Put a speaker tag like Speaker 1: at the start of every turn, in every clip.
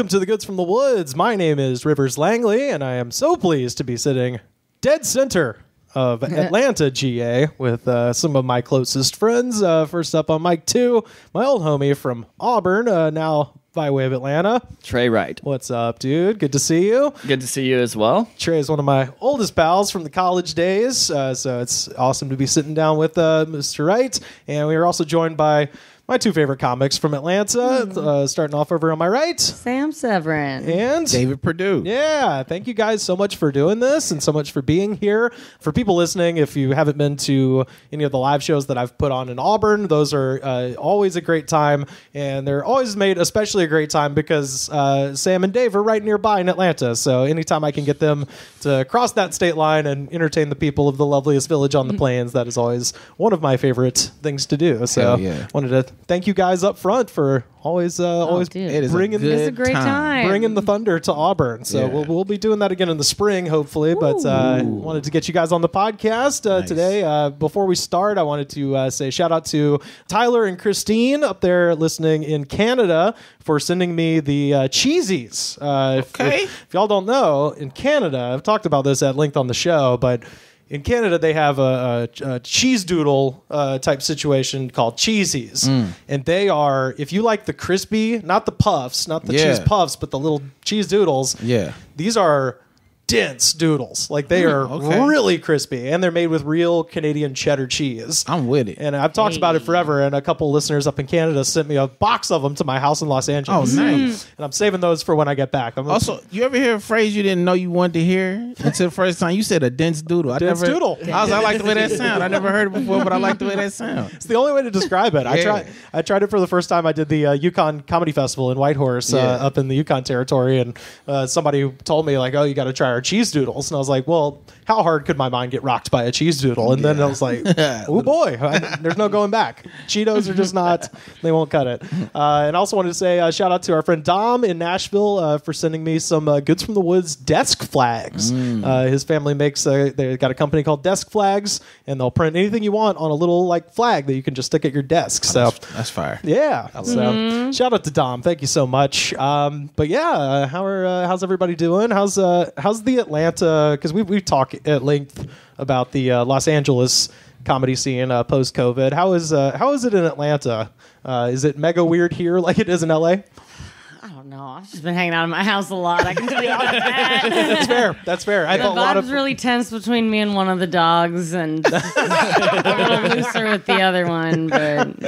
Speaker 1: Welcome to the Goods from the Woods. My name is Rivers Langley, and I am so pleased to be sitting dead center of Atlanta, GA, with some of my closest friends. First up on mic 2, my old homie from Auburn, now by way of Atlanta.
Speaker 2: Trey Wright.
Speaker 1: What's up, dude? Good to see you.
Speaker 2: Good to see you as well.
Speaker 1: Trey is one of my oldest pals from the college days, so it's awesome to be sitting down with Mr. Wright. And we are also joined by my 2 favorite comics from Atlanta, starting off over on my right.
Speaker 3: Samm Severin.
Speaker 1: And
Speaker 4: David Perdue.
Speaker 1: Yeah, thank you guys so much for doing this and so much for being here. For people listening, if you haven't been to any of the live shows that I've put on in Auburn, those are always a great time, and they're always made especially a great time because Sam and Dave are right nearby in Atlanta, so anytime I can get them to cross that state line and entertain the people of the loveliest village on the plains, that is always one of my favorite things to do. So wanted to thank you guys up front for always bringing
Speaker 3: It's a great time.
Speaker 1: bringing the thunder to Auburn. So we'll be doing that again in the spring, hopefully. But wanted to get you guys on the podcast today. Before we start, I wanted to say shout out to Tyler and Christine up there listening in Canada for sending me the cheesies. If y'all don't know, in Canada, I've talked about this at length on the show, but in Canada, they have a cheese doodle type situation called cheesies. And they are, if you like the crispy, not the puffs, not the cheese puffs, but the little cheese doodles, these are dense doodles. Like, they are really crispy, and they're made with real Canadian cheddar cheese.
Speaker 4: I'm with it.
Speaker 1: And I've talked about it forever, and a couple listeners up in Canada sent me a box of them to my house in Los Angeles.
Speaker 4: Oh, nice.
Speaker 1: And I'm saving those for when I get back.
Speaker 4: Also, you ever hear a phrase you didn't know you wanted to hear until the first time? You said a dense doodle.
Speaker 1: Dense doodle.
Speaker 4: I like the way that sound. I never heard it before, but I like the way that sound.
Speaker 1: It's the only way to describe it. I tried it for the first time. I did the Yukon Comedy Festival in Whitehorse up in the Yukon Territory, and somebody told me, like, oh, you got to try our cheese doodles. And I was like, well, how hard could my mind get rocked by a cheese doodle? And then I was like, oh boy, there's no going back. Cheetos are just not, they won't cut it. And I also wanted to say shout out to our friend Dom in Nashville for sending me some Goods from the Woods desk flags. His family makes, they've got a company called Desk Flags, and they'll print anything you want on a little like flag that you can just stick at your desk. So
Speaker 4: that's fire.
Speaker 1: Yeah. So shout out to Dom. Thank you so much. But yeah, how's everybody doing? How's the Atlanta? Because we talk at length about the Los Angeles comedy scene post-COVID. How is it in Atlanta? Is it mega weird here like it is in LA?
Speaker 3: I don't know. I've just been hanging out in my house a lot. I can tell you about that.
Speaker 1: That's fair.
Speaker 3: The vibe was really tense between me and one of the dogs, and a little looser with the other one. But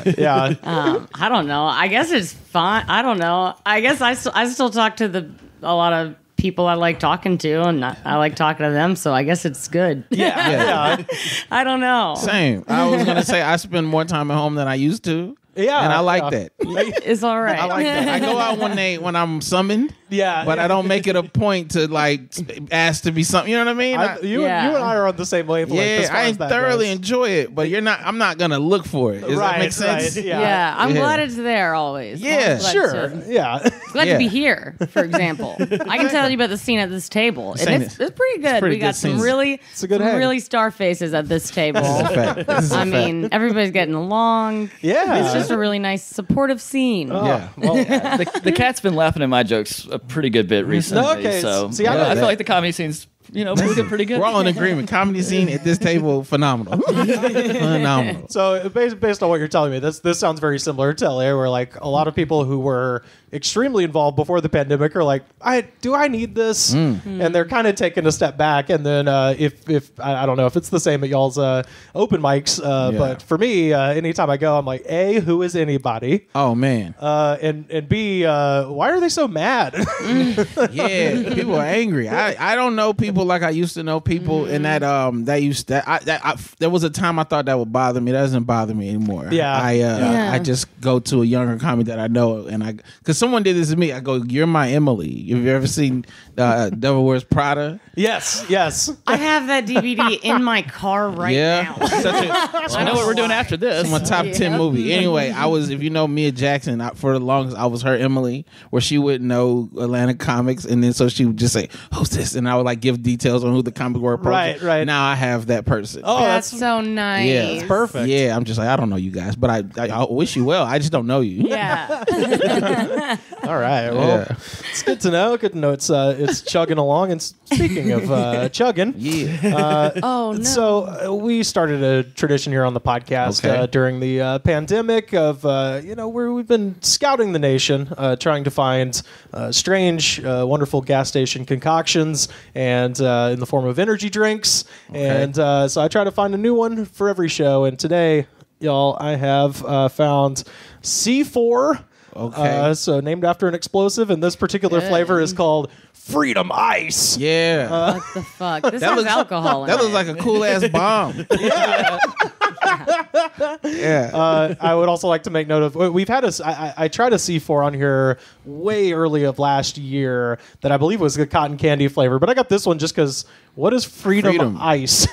Speaker 3: I don't know. I guess it's fine. I don't know. I guess I still talk to a lot of people I like talking to, and I like talking to them, so I guess it's good.
Speaker 1: Yeah.
Speaker 3: I don't know.
Speaker 4: Same. I was going to say I spend more time at home than I used to.
Speaker 1: Yeah.
Speaker 4: And I like that.
Speaker 3: It's all right.
Speaker 4: I like that. I go out when I'm summoned.
Speaker 1: Yeah.
Speaker 4: But I don't make it a point to like ask to be something. You know what I mean?
Speaker 1: You and I are on the same wavelength.
Speaker 4: Yeah, I thoroughly enjoy it, but I'm not gonna look for it. Does that make sense?
Speaker 1: Right,
Speaker 3: yeah. I'm glad it's there always.
Speaker 4: Yeah,
Speaker 1: sure.
Speaker 3: Glad to be here, for example. I can tell you about the scene at this table. And it's pretty good. We got some really star faces at this table. I mean, everybody's getting along.
Speaker 1: Yeah.
Speaker 3: It's just a really nice supportive scene.
Speaker 4: Yeah.
Speaker 2: Well, the cat's been laughing at my jokes a pretty good bit recently.
Speaker 1: Okay.
Speaker 2: So
Speaker 1: See,
Speaker 2: I feel like the comedy scene's pretty good.
Speaker 4: We're all in agreement. Comedy scene at this table, phenomenal. Phenomenal.
Speaker 1: So based on what you're telling me, this sounds very similar to LA, where like a lot of people who were extremely involved before the pandemic are like, do I need this? And they're kind of taking a step back. And then if I don't know if it's the same at y'all's open mics, but for me, anytime I go, I'm like, A, who is anybody?
Speaker 4: Oh man.
Speaker 1: And B, why are they so mad?
Speaker 4: Yeah, people are angry. I don't know people like I used to know people, and there was a time I thought that would bother me. That doesn't bother me anymore. I just go to a younger comic that I know, and because someone did this to me, I go, "You're my Emily." Have you ever seen Devil Wears Prada?
Speaker 1: Yes.
Speaker 3: I have that DVD in my car right now.
Speaker 2: I know what we're doing after this.
Speaker 4: It's my top 10 movie. Anyway, if you know Mia Jackson, for the longest, I was her Emily, where she wouldn't know Atlanta comics, and then so she would just say, "Who's this?" And I would like give details on who the comic book approach is.
Speaker 1: Right.
Speaker 4: Now I have that person.
Speaker 1: Oh,
Speaker 3: that's so nice.
Speaker 4: Yeah,
Speaker 1: that's perfect.
Speaker 4: Yeah, I'm just like, I don't know you guys, but I wish you well. I just don't know you.
Speaker 3: Yeah.
Speaker 1: All right. Well, it's good to know. Good to know it's chugging along. And speaking of chugging,
Speaker 3: Oh no.
Speaker 1: So we started a tradition here on the podcast during the pandemic of where we've been scouting the nation, trying to find strange, wonderful gas station concoctions and in the form of energy drinks. And so I try to find a new one for every show. And today, y'all, I have found C4.
Speaker 4: Okay.
Speaker 1: So named after an explosive, and this particular flavor is called Freedom Ice.
Speaker 4: Yeah.
Speaker 3: What the fuck? This has alcohol in
Speaker 4: That
Speaker 3: it.
Speaker 4: looks like a cool ass bomb. Yeah.
Speaker 1: I would also like to make note of we've had I tried a C4 on here way early of last year that I believe was a cotton candy flavor, but I got this one just because what is Freedom Ice?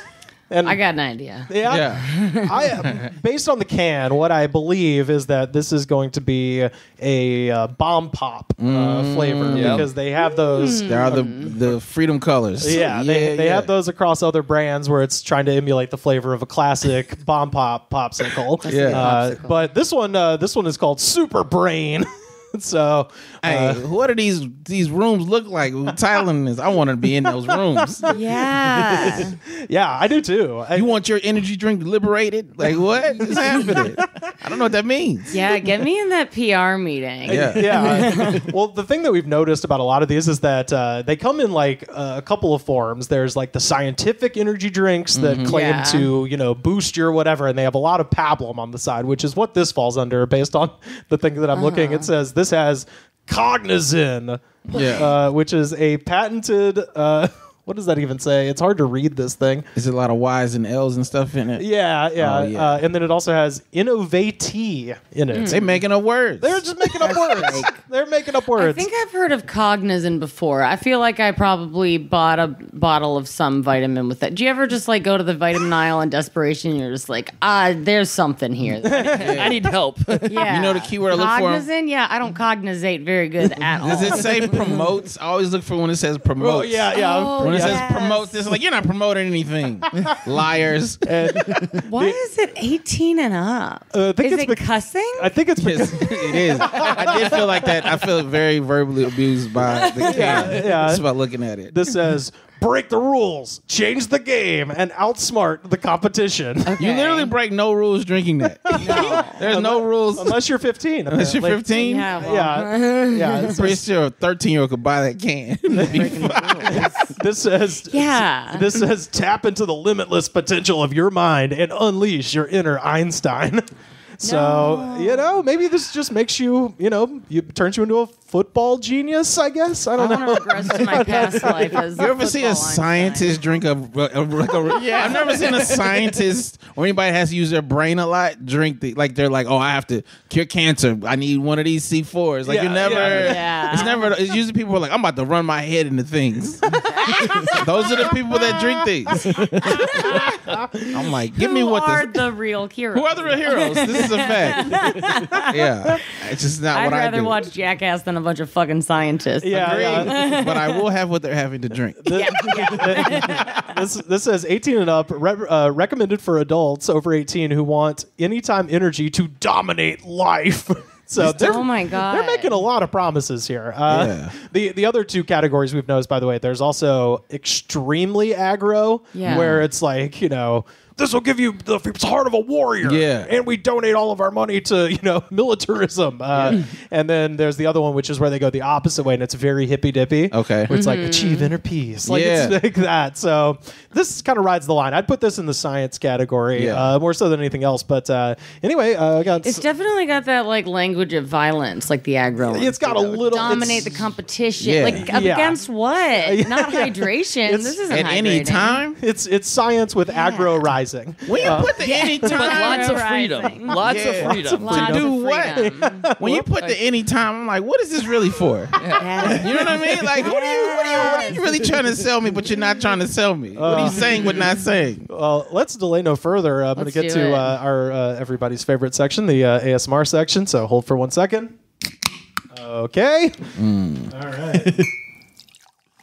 Speaker 1: And
Speaker 3: I got an idea.
Speaker 1: I based on the can, what I believe is that this is going to be a bomb pop flavor because they have those.
Speaker 4: There are the freedom colors.
Speaker 1: Yeah, they have those across other brands where it's trying to emulate the flavor of a classic bomb pop popsicle. But this one is called Super Brain. So,
Speaker 4: hey, what do these rooms look like? Thailand is. I want to be in those rooms.
Speaker 3: Yeah.
Speaker 1: Yeah, I do too.
Speaker 4: You want your energy drink liberated? Like what is happening? I don't know what that means.
Speaker 3: Yeah, get me in that PR meeting.
Speaker 1: Yeah. Well, the thing that we've noticed about a lot of these is that they come in like a couple of forms. There's like the scientific energy drinks that claim to, boost your whatever, and they have a lot of pablum on the side, which is what this falls under based on the thing that I'm looking. It says this has cognizin, which is a patented. What does that even say? It's hard to read this thing.
Speaker 4: Is it a lot of Y's and L's and stuff in it?
Speaker 1: Yeah. And then it also has innovate in it.
Speaker 4: They making up words.
Speaker 1: They're just making up words. They're making up words.
Speaker 3: I think I've heard of cognizin before. I feel like I probably bought a bottle of some vitamin with that. Do you ever just like go to the vitamin aisle in desperation and you're just like, there's something here.
Speaker 2: I need help.
Speaker 3: Yeah.
Speaker 4: You know the keyword I look for?
Speaker 3: Cognizin? Yeah, I don't cognizate very good at all.
Speaker 4: Does it say promotes? I always look for when it says promotes.
Speaker 1: Oh, yeah.
Speaker 4: When it says promotes, it's like you're not promoting anything. Liars.
Speaker 3: Why is it 18 and up?
Speaker 1: Is
Speaker 3: it cussing?
Speaker 1: I think it's
Speaker 4: Yes, it is. I did feel like that. I feel very verbally abused by the can. Just by looking at it.
Speaker 1: This says break the rules, change the game, and outsmart the competition.
Speaker 3: Okay.
Speaker 4: You literally break no rules drinking that.
Speaker 3: No.
Speaker 4: There's no rules.
Speaker 1: Unless you're 15.
Speaker 4: Unless you're 15?
Speaker 3: Yeah, well,
Speaker 1: Yeah.
Speaker 4: I'm pretty sure a 13-year-old could buy that can.
Speaker 1: This says This says tap into the limitless potential of your mind and unleash your inner Einstein. So, maybe this just makes you, turns you into a football genius, I guess. I don't know.
Speaker 3: I want to regress to my past life as
Speaker 4: You ever see a scientist drink I've never seen a scientist or anybody that has to use their brain a lot drink they're like, I have to cure cancer. I need one of these C4s. Like it's usually people who are like, I'm about to run my head into things. Those are the people that drink these. I'm like, give me
Speaker 3: Who
Speaker 4: what
Speaker 3: are the real heroes?
Speaker 4: Who are the real heroes? This is a fact. Yeah. It's just not what I do.
Speaker 3: I'd rather watch Jackass than a bunch of fucking scientists.
Speaker 4: But I will have what they're having to drink.
Speaker 1: This says 18 and up, recommended for adults over 18 who want anytime energy to dominate life. So
Speaker 3: oh my God.
Speaker 1: They're making a lot of promises here. The other two categories we've noticed, by the way, there's also extremely aggro, where it's like, this will give you the heart of a warrior.
Speaker 4: Yeah.
Speaker 1: And we donate all of our money to, militarism. And then there's the other one, which is where they go the opposite way, and it's very hippy-dippy.
Speaker 4: Okay.
Speaker 1: Where it's like, achieve inner peace. Like, it's like that. So this kind of rides the line. I'd put this in the science category, more so than anything else. But anyway,
Speaker 3: it's definitely got that, like, language of violence, like the aggro.
Speaker 1: It's got a little...
Speaker 3: Dominate the competition.
Speaker 4: Yeah.
Speaker 3: Like, up against what? Not hydration. This isn't
Speaker 4: at any time?
Speaker 1: It's science with aggro rising.
Speaker 4: When you put the any time,
Speaker 2: but lots of freedom. Lots of freedom.
Speaker 4: To do what? When you put the any time, I'm like, what is this really for? You know what I mean? Like, what are you really trying to sell me, but you're not trying to sell me? What are you saying but not saying?
Speaker 1: Let's delay no further. I'm going to get to our everybody's favorite section, the ASMR section. So hold for 1 second. Okay. All right.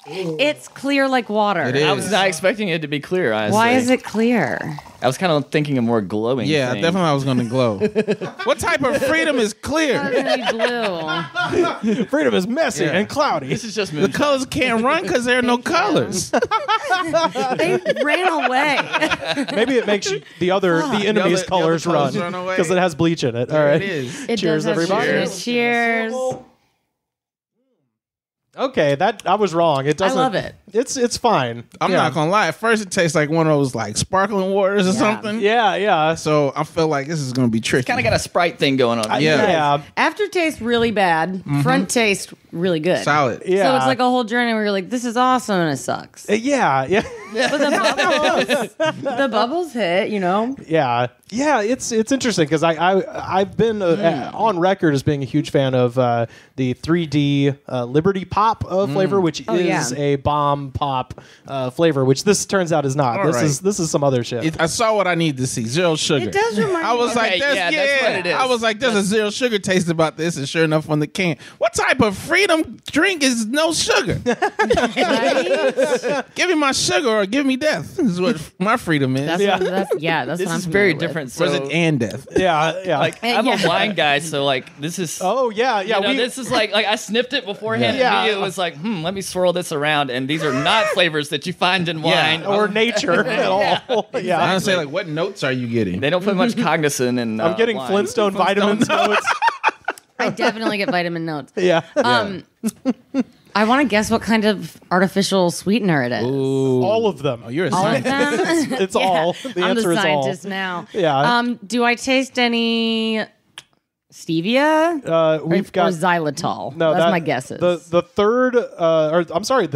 Speaker 3: It's clear like water.
Speaker 4: It is.
Speaker 2: I was not expecting it to be clear, honestly.
Speaker 3: Why is it clear?
Speaker 2: I was kind of thinking a more glowing
Speaker 4: Yeah,
Speaker 2: thing.
Speaker 4: definitely I was going to glow. What type of freedom is clear?
Speaker 3: It's blue.
Speaker 1: Freedom is messy and cloudy.
Speaker 2: This is just
Speaker 4: The colors can't run because there are no colors.
Speaker 3: They ran away.
Speaker 1: Maybe it makes the enemy's colors run
Speaker 4: away.
Speaker 1: because it has bleach in it. All
Speaker 4: There
Speaker 1: right.
Speaker 4: it is.
Speaker 3: It
Speaker 1: Cheers,
Speaker 3: does have
Speaker 1: everybody.
Speaker 3: Cheers.
Speaker 1: Okay, that I was wrong. It doesn't.
Speaker 3: I love it.
Speaker 1: It's fine.
Speaker 4: I'm not going to lie. At first, it tastes like one of those like sparkling waters or something.
Speaker 1: Yeah.
Speaker 4: So I feel like this is going to be tricky.
Speaker 2: kind of got a Sprite thing going on.
Speaker 1: Yeah.
Speaker 3: Aftertaste really bad. Front taste really good.
Speaker 4: Solid.
Speaker 1: Yeah.
Speaker 3: So it's like a whole journey where you're like, this is awesome and it sucks.
Speaker 1: Yeah.
Speaker 3: But the bubbles hit, you know?
Speaker 1: Yeah, it's interesting because I've been on record as being a huge fan of the 3D Liberty Pop flavor, which is a bomb pop flavor, which this turns out is not. This is some other shit.
Speaker 4: I saw what I need to see. Zero sugar.
Speaker 3: It does remind me.
Speaker 4: I was like,
Speaker 2: that's what it is.
Speaker 4: I was like, there's a zero sugar taste about this, and sure enough, on the can, what type of freedom drink is no sugar? Give me my sugar or give me death. This is what my freedom is.
Speaker 3: That's
Speaker 2: This
Speaker 3: what I'm
Speaker 2: is very
Speaker 3: familiar with.
Speaker 2: different. So,
Speaker 4: Or is it and death?
Speaker 1: Yeah.
Speaker 2: like, I'm a wine guy, so like this is.
Speaker 1: Oh yeah.
Speaker 2: This is like I snipped it beforehand.
Speaker 1: Yeah.
Speaker 2: And it was like, let me swirl this around, and these are not flavors that you find in wine
Speaker 1: or nature at all. Yeah.
Speaker 4: I was say like, what notes are you getting?
Speaker 2: They don't put much cognizant in.
Speaker 1: I'm getting
Speaker 2: wine.
Speaker 1: Flintstone vitamins notes.
Speaker 3: I definitely get vitamin notes.
Speaker 1: Yeah.
Speaker 3: I want to guess what kind of artificial sweetener it is.
Speaker 1: All of them.
Speaker 4: Oh, you're a
Speaker 3: All of
Speaker 4: scientist.
Speaker 3: them?
Speaker 1: It's all. The
Speaker 3: I'm the
Speaker 1: answer is all.
Speaker 3: scientist now.
Speaker 1: Yeah.
Speaker 3: Do I taste any stevia?
Speaker 1: We've
Speaker 3: or
Speaker 1: got
Speaker 3: xylitol?
Speaker 1: No,
Speaker 3: That's my guesses.
Speaker 1: The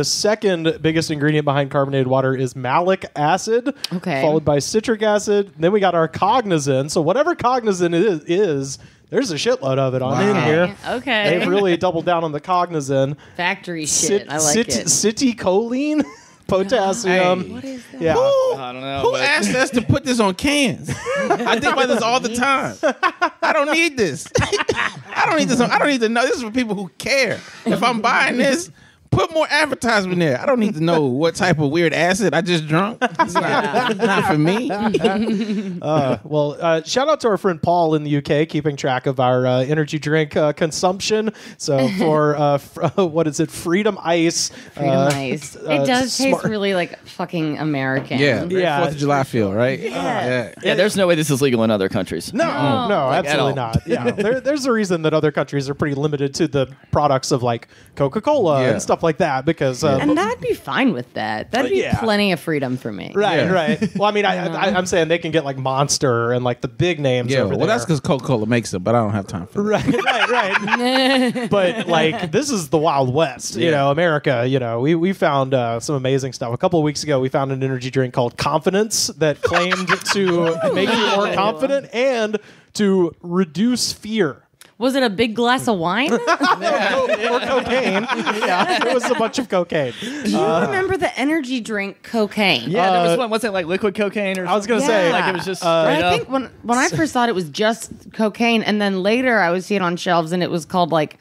Speaker 1: second biggest ingredient behind carbonated water is malic acid, followed by citric acid. Then we got our cognizant. So whatever cognizant it is, there's a shitload of it on in here.
Speaker 3: Okay.
Speaker 1: They've really doubled down on the cognizant.
Speaker 3: Factory shit. I like it.
Speaker 1: Citicoline, potassium.
Speaker 4: Hey.
Speaker 3: What is that?
Speaker 1: Yeah.
Speaker 2: I don't know.
Speaker 4: Who
Speaker 2: but-
Speaker 4: asked us to put this on cans? I think about this all the time. I don't need this. I don't need this. I don't need to know. This is for people who care. If I'm buying this, put more advertisement there. I don't need to know what type of weird acid I just drunk. It's not for me.
Speaker 1: Shout out to our friend Paul in the UK, keeping track of our energy drink consumption. So for what is it, Freedom Ice?
Speaker 3: Ice. It does taste really like fucking American.
Speaker 4: Yeah, very
Speaker 1: Yeah.
Speaker 4: 4th of July feel, right?
Speaker 3: Yeah.
Speaker 2: Yeah, there's no way this is legal in other countries.
Speaker 1: No, absolutely
Speaker 2: at
Speaker 1: not. Yeah, there's a reason that other countries are pretty limited to the products of like Coca-Cola and stuff like that because
Speaker 3: And I'd be fine with that. That'd be
Speaker 1: yeah.
Speaker 3: plenty of freedom for me.
Speaker 1: right. Well, I mean, I'm saying they can get like Monster and like the big names
Speaker 4: Yeah,
Speaker 1: over
Speaker 4: well,
Speaker 1: there.
Speaker 4: that's because Coca-Cola makes them, but I don't have time for that.
Speaker 1: Right. But like, this is the Wild West, you know, America. You know, we found some amazing stuff. A couple of weeks ago, we found an energy drink called Confidence that claimed to make you more confident and to reduce fear.
Speaker 3: Was it a big glass of wine?
Speaker 1: Or cocaine. Yeah, it was a bunch of cocaine.
Speaker 3: Do you remember the energy drink cocaine?
Speaker 2: Yeah, there was one. What's it like liquid cocaine or?
Speaker 1: I was gonna
Speaker 3: Yeah.
Speaker 1: say,
Speaker 2: like it was just.
Speaker 3: I
Speaker 2: straight up.
Speaker 3: think when I first thought it was just cocaine, and then later I would see it on shelves, and it was called like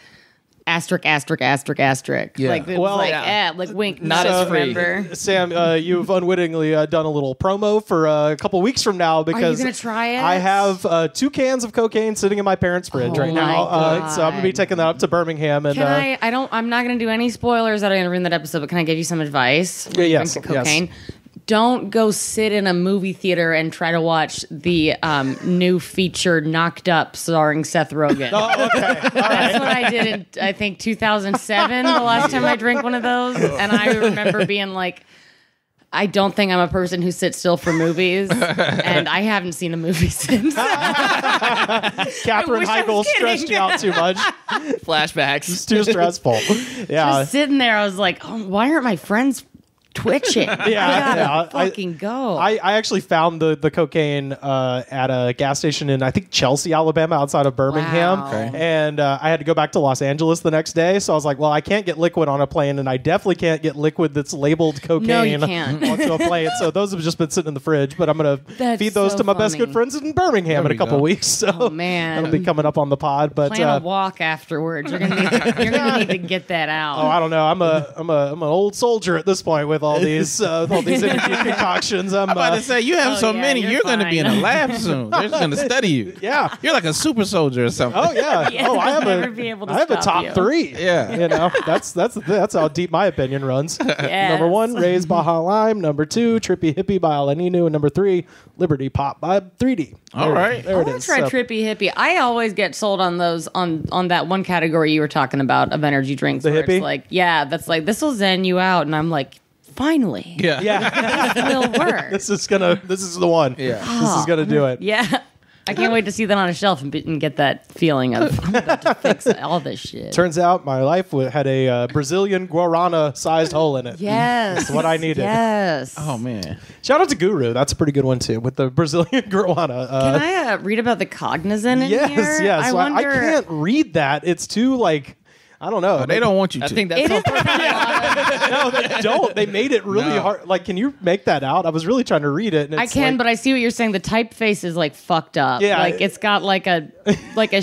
Speaker 3: asterisk, asterisk, asterisk, asterisk.
Speaker 4: Yeah.
Speaker 3: Like it
Speaker 1: Well,
Speaker 3: was like,
Speaker 2: yeah.
Speaker 3: like wink.
Speaker 2: Not as free.
Speaker 3: Remember?
Speaker 1: Sam, you've unwittingly done a little promo for a couple weeks from now because
Speaker 3: gonna try it?
Speaker 1: I have 2 cans of cocaine sitting in my parents' fridge right
Speaker 3: my
Speaker 1: now.
Speaker 3: God.
Speaker 1: So I'm gonna be taking that up to Birmingham and
Speaker 3: Can I'm not going to do any spoilers that I in that episode, but can I give you some advice? When you
Speaker 1: yes,
Speaker 3: drink the cocaine. Don't go sit in a movie theater and try to watch the new feature Knocked Up starring Seth Rogen.
Speaker 1: Oh, okay.
Speaker 3: That's what I did in, I think, 2007, the last time I drank one of those. And I remember being like, I don't think I'm a person who sits still for movies. And I haven't seen a movie since.
Speaker 1: Catherine
Speaker 3: wish I
Speaker 1: Heigl
Speaker 3: was
Speaker 1: stressed
Speaker 3: kidding.
Speaker 1: you out too much.
Speaker 2: Flashbacks.
Speaker 1: It's too stressful. Yeah.
Speaker 3: Just sitting there, I was like, oh, why aren't my friends twitching. I fucking go.
Speaker 1: I actually found the cocaine at a gas station in, I think, Chelsea, Alabama, outside of Birmingham.
Speaker 3: Wow. Okay.
Speaker 1: And I had to go back to Los Angeles the next day. So I was like, well, I can't get liquid on a plane, and I definitely can't get liquid that's labeled cocaine
Speaker 3: No, you can't.
Speaker 1: onto a plane. So those have just been sitting in the fridge, but I'm going to feed those
Speaker 3: so
Speaker 1: to my best
Speaker 3: funny.
Speaker 1: good friends in Birmingham in a couple weeks. So
Speaker 3: Oh, man.
Speaker 1: that'll be coming up on the pod. But
Speaker 3: Plan a walk afterwards. You're gonna need to get that out.
Speaker 1: oh, I don't know. I'm an old soldier at this point with all these energy concoctions. I'm
Speaker 4: about to say, you have so many, you're going to be in a
Speaker 3: fine.
Speaker 4: lab soon. They're just going to study you.
Speaker 1: Yeah.
Speaker 4: You're like a super soldier or something.
Speaker 1: Oh yeah.
Speaker 3: Yeah,
Speaker 1: Oh, I have
Speaker 3: never be able to
Speaker 1: I have a
Speaker 3: stop
Speaker 1: top
Speaker 3: you.
Speaker 1: 3.
Speaker 4: Yeah.
Speaker 1: You know, that's how deep my opinion runs.
Speaker 3: Yes.
Speaker 1: Number 1, Ray's Baja Lime. Number 2, Trippy Hippie by Alaninu. And number 3, Liberty Pop by 3D.
Speaker 4: All right.
Speaker 1: There
Speaker 3: I
Speaker 1: it
Speaker 3: want
Speaker 1: is.
Speaker 3: to try
Speaker 1: So-
Speaker 3: Trippy Hippie. I always get sold on those on that one category you were talking about of energy drinks.
Speaker 1: The
Speaker 3: where
Speaker 1: hippie?
Speaker 3: It's like, yeah, that's like, this will zen you out. And I'm like, finally.
Speaker 4: Yeah.
Speaker 1: Yeah.
Speaker 3: This will work.
Speaker 1: This is the one.
Speaker 4: Yeah.
Speaker 1: This is gonna do it.
Speaker 3: Yeah. I can't wait to see that on a shelf and get that feeling of I'm about to fix all this shit.
Speaker 1: Turns out my life had a Brazilian guarana-sized hole in it.
Speaker 3: Yes.
Speaker 1: That's what I needed.
Speaker 3: Yes.
Speaker 4: Oh, man.
Speaker 1: Shout out to Guru. That's a pretty good one too, with the Brazilian guarana.
Speaker 3: Can I read about the cognizant in
Speaker 1: Yes,
Speaker 3: here?
Speaker 1: yes.
Speaker 3: I
Speaker 1: I
Speaker 3: wonder.
Speaker 1: can't read that. It's too I don't know.
Speaker 4: They don't want you to.
Speaker 2: I think that's
Speaker 3: It is
Speaker 1: No, they don't. They made it really
Speaker 4: No.
Speaker 1: hard. Like, can you make that out? I was really trying to read it. And
Speaker 3: I
Speaker 1: it's
Speaker 3: can,
Speaker 1: like,
Speaker 3: but I see what you're saying. The typeface is like fucked up.
Speaker 1: Yeah.
Speaker 3: Like it's got like a like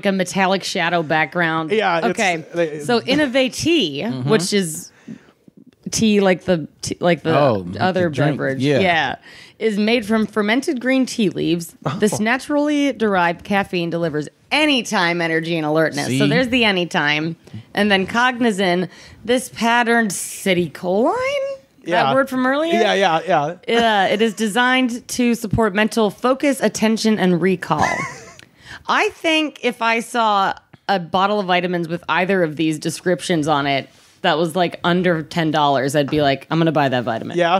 Speaker 3: a metallic shadow background.
Speaker 1: Yeah, it's-
Speaker 3: Okay. So Innovate, which is tea like the other
Speaker 4: the drink.
Speaker 3: beverage.
Speaker 4: Yeah.
Speaker 3: Is made from fermented green tea leaves. This naturally derived caffeine delivers anytime energy and alertness.
Speaker 4: See?
Speaker 3: So there's the anytime. And then cognizant, this patterned citicoline?
Speaker 1: Yeah.
Speaker 3: That word from earlier?
Speaker 1: Yeah.
Speaker 3: It is designed to support mental focus, attention, and recall. I think if I saw a bottle of vitamins with either of these descriptions on it that was like under $10, I'd be like, I'm going to buy that vitamin.
Speaker 1: Yeah.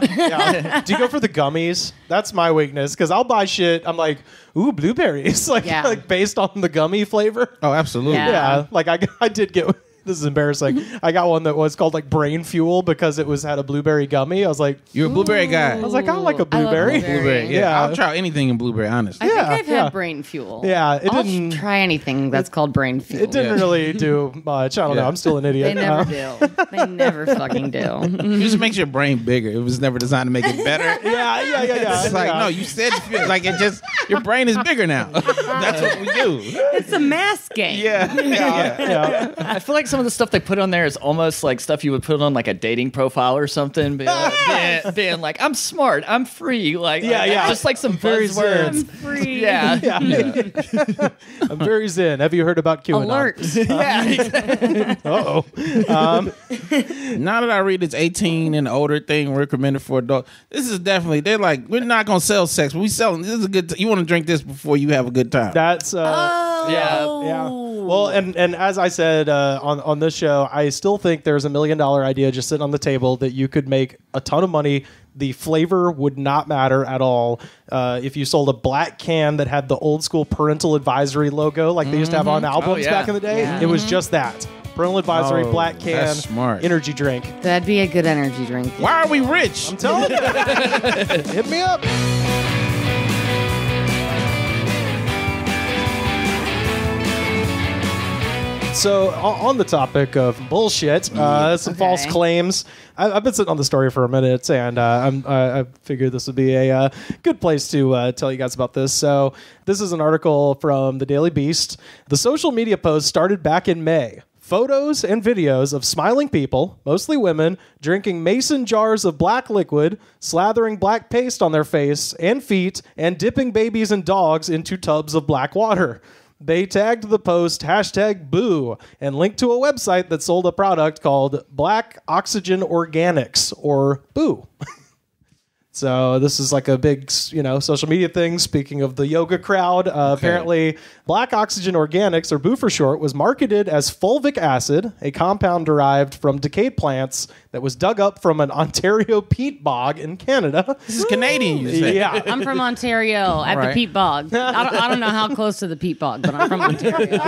Speaker 1: Do you go for the gummies? That's my weakness, because I'll buy shit. I'm like, ooh, blueberries. Like based on the gummy flavor.
Speaker 4: Oh, absolutely.
Speaker 3: Yeah.
Speaker 1: Yeah. Like I did get. This is embarrassing. I got one that was called like Brain Fuel because it had a blueberry gummy. I was like,
Speaker 4: You're a blueberry guy.
Speaker 1: I was like, I like a
Speaker 3: I love
Speaker 1: blueberry.
Speaker 3: blueberry.
Speaker 4: Yeah.
Speaker 1: Yeah.
Speaker 4: I'll try anything in blueberry, honestly.
Speaker 3: I think
Speaker 1: Yeah,
Speaker 3: I've
Speaker 1: yeah.
Speaker 3: had brain fuel.
Speaker 1: Yeah, it
Speaker 3: I'll
Speaker 1: didn't-
Speaker 3: try anything that's called brain fuel.
Speaker 1: It didn't really do much. I don't know.
Speaker 4: Yeah.
Speaker 1: I'm still an idiot.
Speaker 3: They never do. They never fucking do.
Speaker 4: It just makes your brain bigger. It was never designed to make it better.
Speaker 1: Yeah.
Speaker 4: It's like,
Speaker 1: yeah.
Speaker 4: no, you said like it just, your brain is bigger now. That's what we do.
Speaker 3: It's a mass game.
Speaker 1: Yeah.
Speaker 2: I feel like some of the stuff they put on there is almost like stuff you would put on like a dating profile or something. Being like, I'm smart, I'm free. Like,
Speaker 1: Yeah.
Speaker 2: just like some
Speaker 1: Very
Speaker 2: buzzwords.
Speaker 1: zen.
Speaker 3: Free.
Speaker 2: Yeah.
Speaker 1: I'm very zen. Have you heard about QAnon?
Speaker 3: Alert.
Speaker 2: Yeah.
Speaker 1: Uh-oh.
Speaker 4: Now that I read this 18 and older thing recommended for adults, this is definitely, they're like, we're not going to sell sex, but we selling, this is a good, you want to drink this before you have a good time.
Speaker 1: That's
Speaker 2: Yeah.
Speaker 1: yeah. Well, and as I said on this show, I still think there's $1 million idea just sitting on the table that you could make a ton of money. The flavor would not matter at all. If you sold a black can that had the old school parental advisory logo like they used to have on albums
Speaker 2: yeah.
Speaker 1: back in the day,
Speaker 3: Yeah.
Speaker 1: it was just that. Parental advisory,
Speaker 4: Oh,
Speaker 1: black can,
Speaker 4: that's smart.
Speaker 1: energy drink.
Speaker 3: That'd be a good energy drink.
Speaker 4: Why are we rich?
Speaker 1: I'm telling you. Hit me up. So on the topic of bullshit, some false claims. I've been sitting on the story for a minute, and I figured this would be a good place to tell you guys about this. So this is an article from the Daily Beast. The social media post started back in May. Photos and videos of smiling people, mostly women, drinking mason jars of black liquid, slathering black paste on their face and feet, and dipping babies and dogs into tubs of black water. They tagged the post #boo and linked to a website that sold a product called Black Oxygen Organics, or Boo. So this is like a big, social media thing. Speaking of the yoga crowd, apparently Black Oxygen Organics, or Boo for short, was marketed as fulvic acid, a compound derived from decayed plants that was dug up from an Ontario peat bog in Canada.
Speaker 4: This is Canadian, you say?
Speaker 1: Yeah.
Speaker 3: I'm from Ontario at the peat bog. I don't know how close to the peat bog, but I'm from Ontario.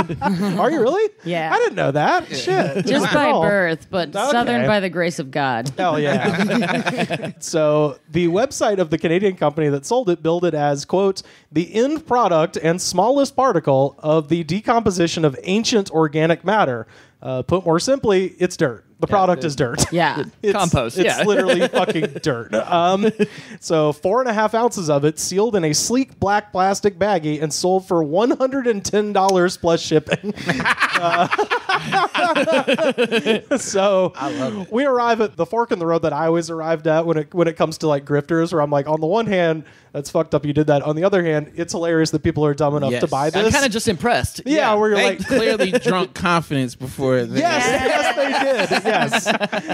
Speaker 1: Are you really?
Speaker 3: Yeah.
Speaker 1: I didn't know that. Shit.
Speaker 3: Just by birth, but Southern by the grace of God.
Speaker 1: Hell yeah. So the website of the Canadian company that sold it billed it as, quote, the end product and smallest particle of the decomposition of ancient organic matter. Put more simply, it's dirt. The product is dirt.
Speaker 3: Yeah.
Speaker 2: Compost.
Speaker 1: It's literally fucking dirt. So 4.5 ounces of it sealed in a sleek black plastic baggie and sold for $110 plus shipping. So
Speaker 4: I love it.
Speaker 1: we arrive at the fork in the road that I always arrived at when it comes to like grifters, where I'm like, on the one hand, that's fucked up you did that. On the other hand, it's hilarious that people are dumb enough to buy this.
Speaker 2: I'm kind of just impressed.
Speaker 1: Yeah, where you're
Speaker 4: They
Speaker 1: like,
Speaker 4: clearly drunk confidence before.
Speaker 1: yes, they did. Yes.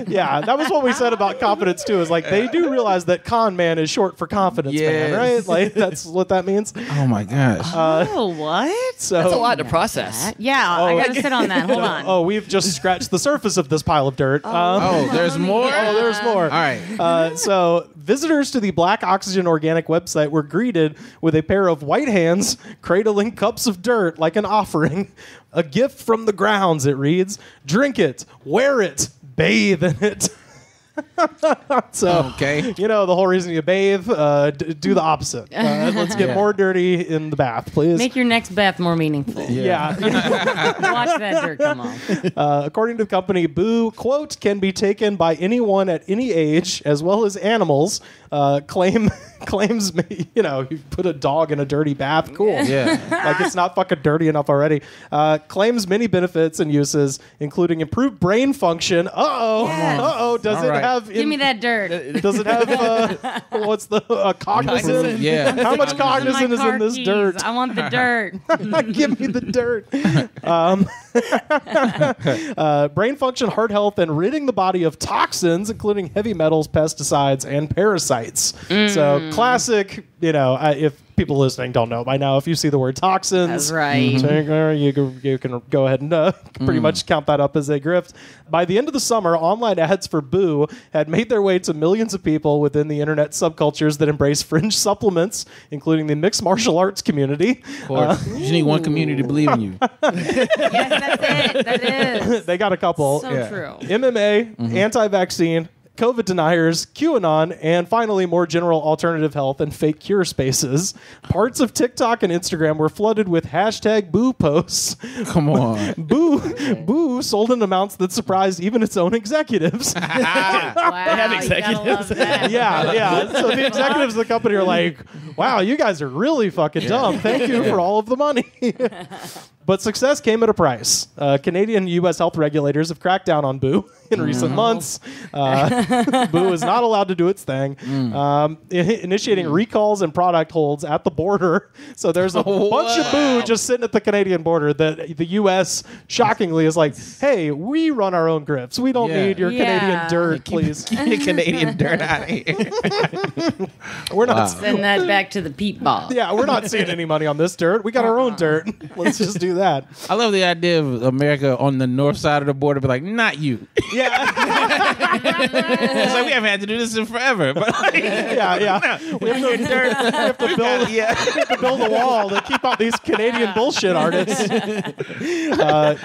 Speaker 1: Yeah, that was what we said about confidence, too, is like they do realize that con man is short for confidence man, right? Like, that's what that means.
Speaker 4: Oh, my gosh.
Speaker 3: Oh, what?
Speaker 1: So,
Speaker 2: That's a lot to process.
Speaker 3: Yeah, I got to sit on that. Hold on.
Speaker 1: Oh, we've just scratched the surface of this pile of dirt.
Speaker 4: There's more?
Speaker 1: Oh, there's more.
Speaker 4: All right.
Speaker 1: So visitors to the Black Oxygen Organic website were greeted with a pair of white hands cradling cups of dirt like an offering. A gift from the grounds, it reads. Drink it, wear it, bathe in it. So,
Speaker 4: Okay.
Speaker 1: you know, the whole reason you bathe, do the opposite. Let's get more dirty in the bath, please.
Speaker 3: Make your next bath more meaningful.
Speaker 1: Yeah.
Speaker 3: Watch that dirt come off.
Speaker 1: According to the company, Boo, quote, can be taken by anyone at any age, as well as animals. Claims, you know, you put a dog in a dirty bath, cool.
Speaker 4: Yeah.
Speaker 1: Like it's not fucking dirty enough already. Claims many benefits and uses, including improved brain function.
Speaker 3: Yes.
Speaker 1: Does
Speaker 4: All
Speaker 1: it
Speaker 4: right.
Speaker 1: have?
Speaker 3: Give me that dirt.
Speaker 1: Does it have? What's the cognizant?
Speaker 4: Yeah.
Speaker 1: How much
Speaker 3: My
Speaker 1: cognizant is in
Speaker 3: car
Speaker 1: this
Speaker 3: keys.
Speaker 1: dirt?
Speaker 3: I want the dirt.
Speaker 1: Give me the dirt. Brain function, heart health, and ridding the body of toxins, including heavy metals, pesticides, and parasites. So classic, you know, if people listening don't know by now, if you see the word toxins,
Speaker 3: That's right.
Speaker 1: you can go ahead and pretty much count that up as a grift. By the end of the summer, online ads for Boo had made their way to millions of people within the internet subcultures that embrace fringe supplements, including the mixed martial arts community.
Speaker 4: Of course. You just need one community to believe in you.
Speaker 3: Yes, that's it. That is.
Speaker 1: They got a couple.
Speaker 3: So true.
Speaker 1: MMA, anti-vaccine, COVID deniers, QAnon, and finally more general alternative health and fake cure spaces. Parts of TikTok and Instagram were flooded with hashtag Boo posts.
Speaker 4: Come on.
Speaker 1: Boo sold in amounts that surprised even its own executives.
Speaker 3: Wow,
Speaker 2: They have executives.
Speaker 1: Yeah. So the executives of the company are like, wow, you guys are really fucking dumb. Thank you for all of the money. But success came at a price. Canadian and U.S. health regulators have cracked down on Boo in recent months. Boo is not allowed to do its thing, initiating recalls and product holds at the border. So there's a bunch of Boo just sitting at the Canadian border that the U.S. shockingly is like, hey, we run our own grifts. We don't need your Canadian dirt, please.
Speaker 4: Keep the Canadian dirt out of here.
Speaker 1: We're not.
Speaker 3: Send that back to the peat bog.
Speaker 1: Yeah, we're not seeing any money on this dirt. We got our own dirt. Let's just do that.
Speaker 4: I love the idea of America on the north side of the border, be like, not you.
Speaker 1: Yeah.
Speaker 4: It's like we haven't had to do this in forever. But like,
Speaker 1: Yeah. We have to build a wall to keep out these Canadian bullshit artists.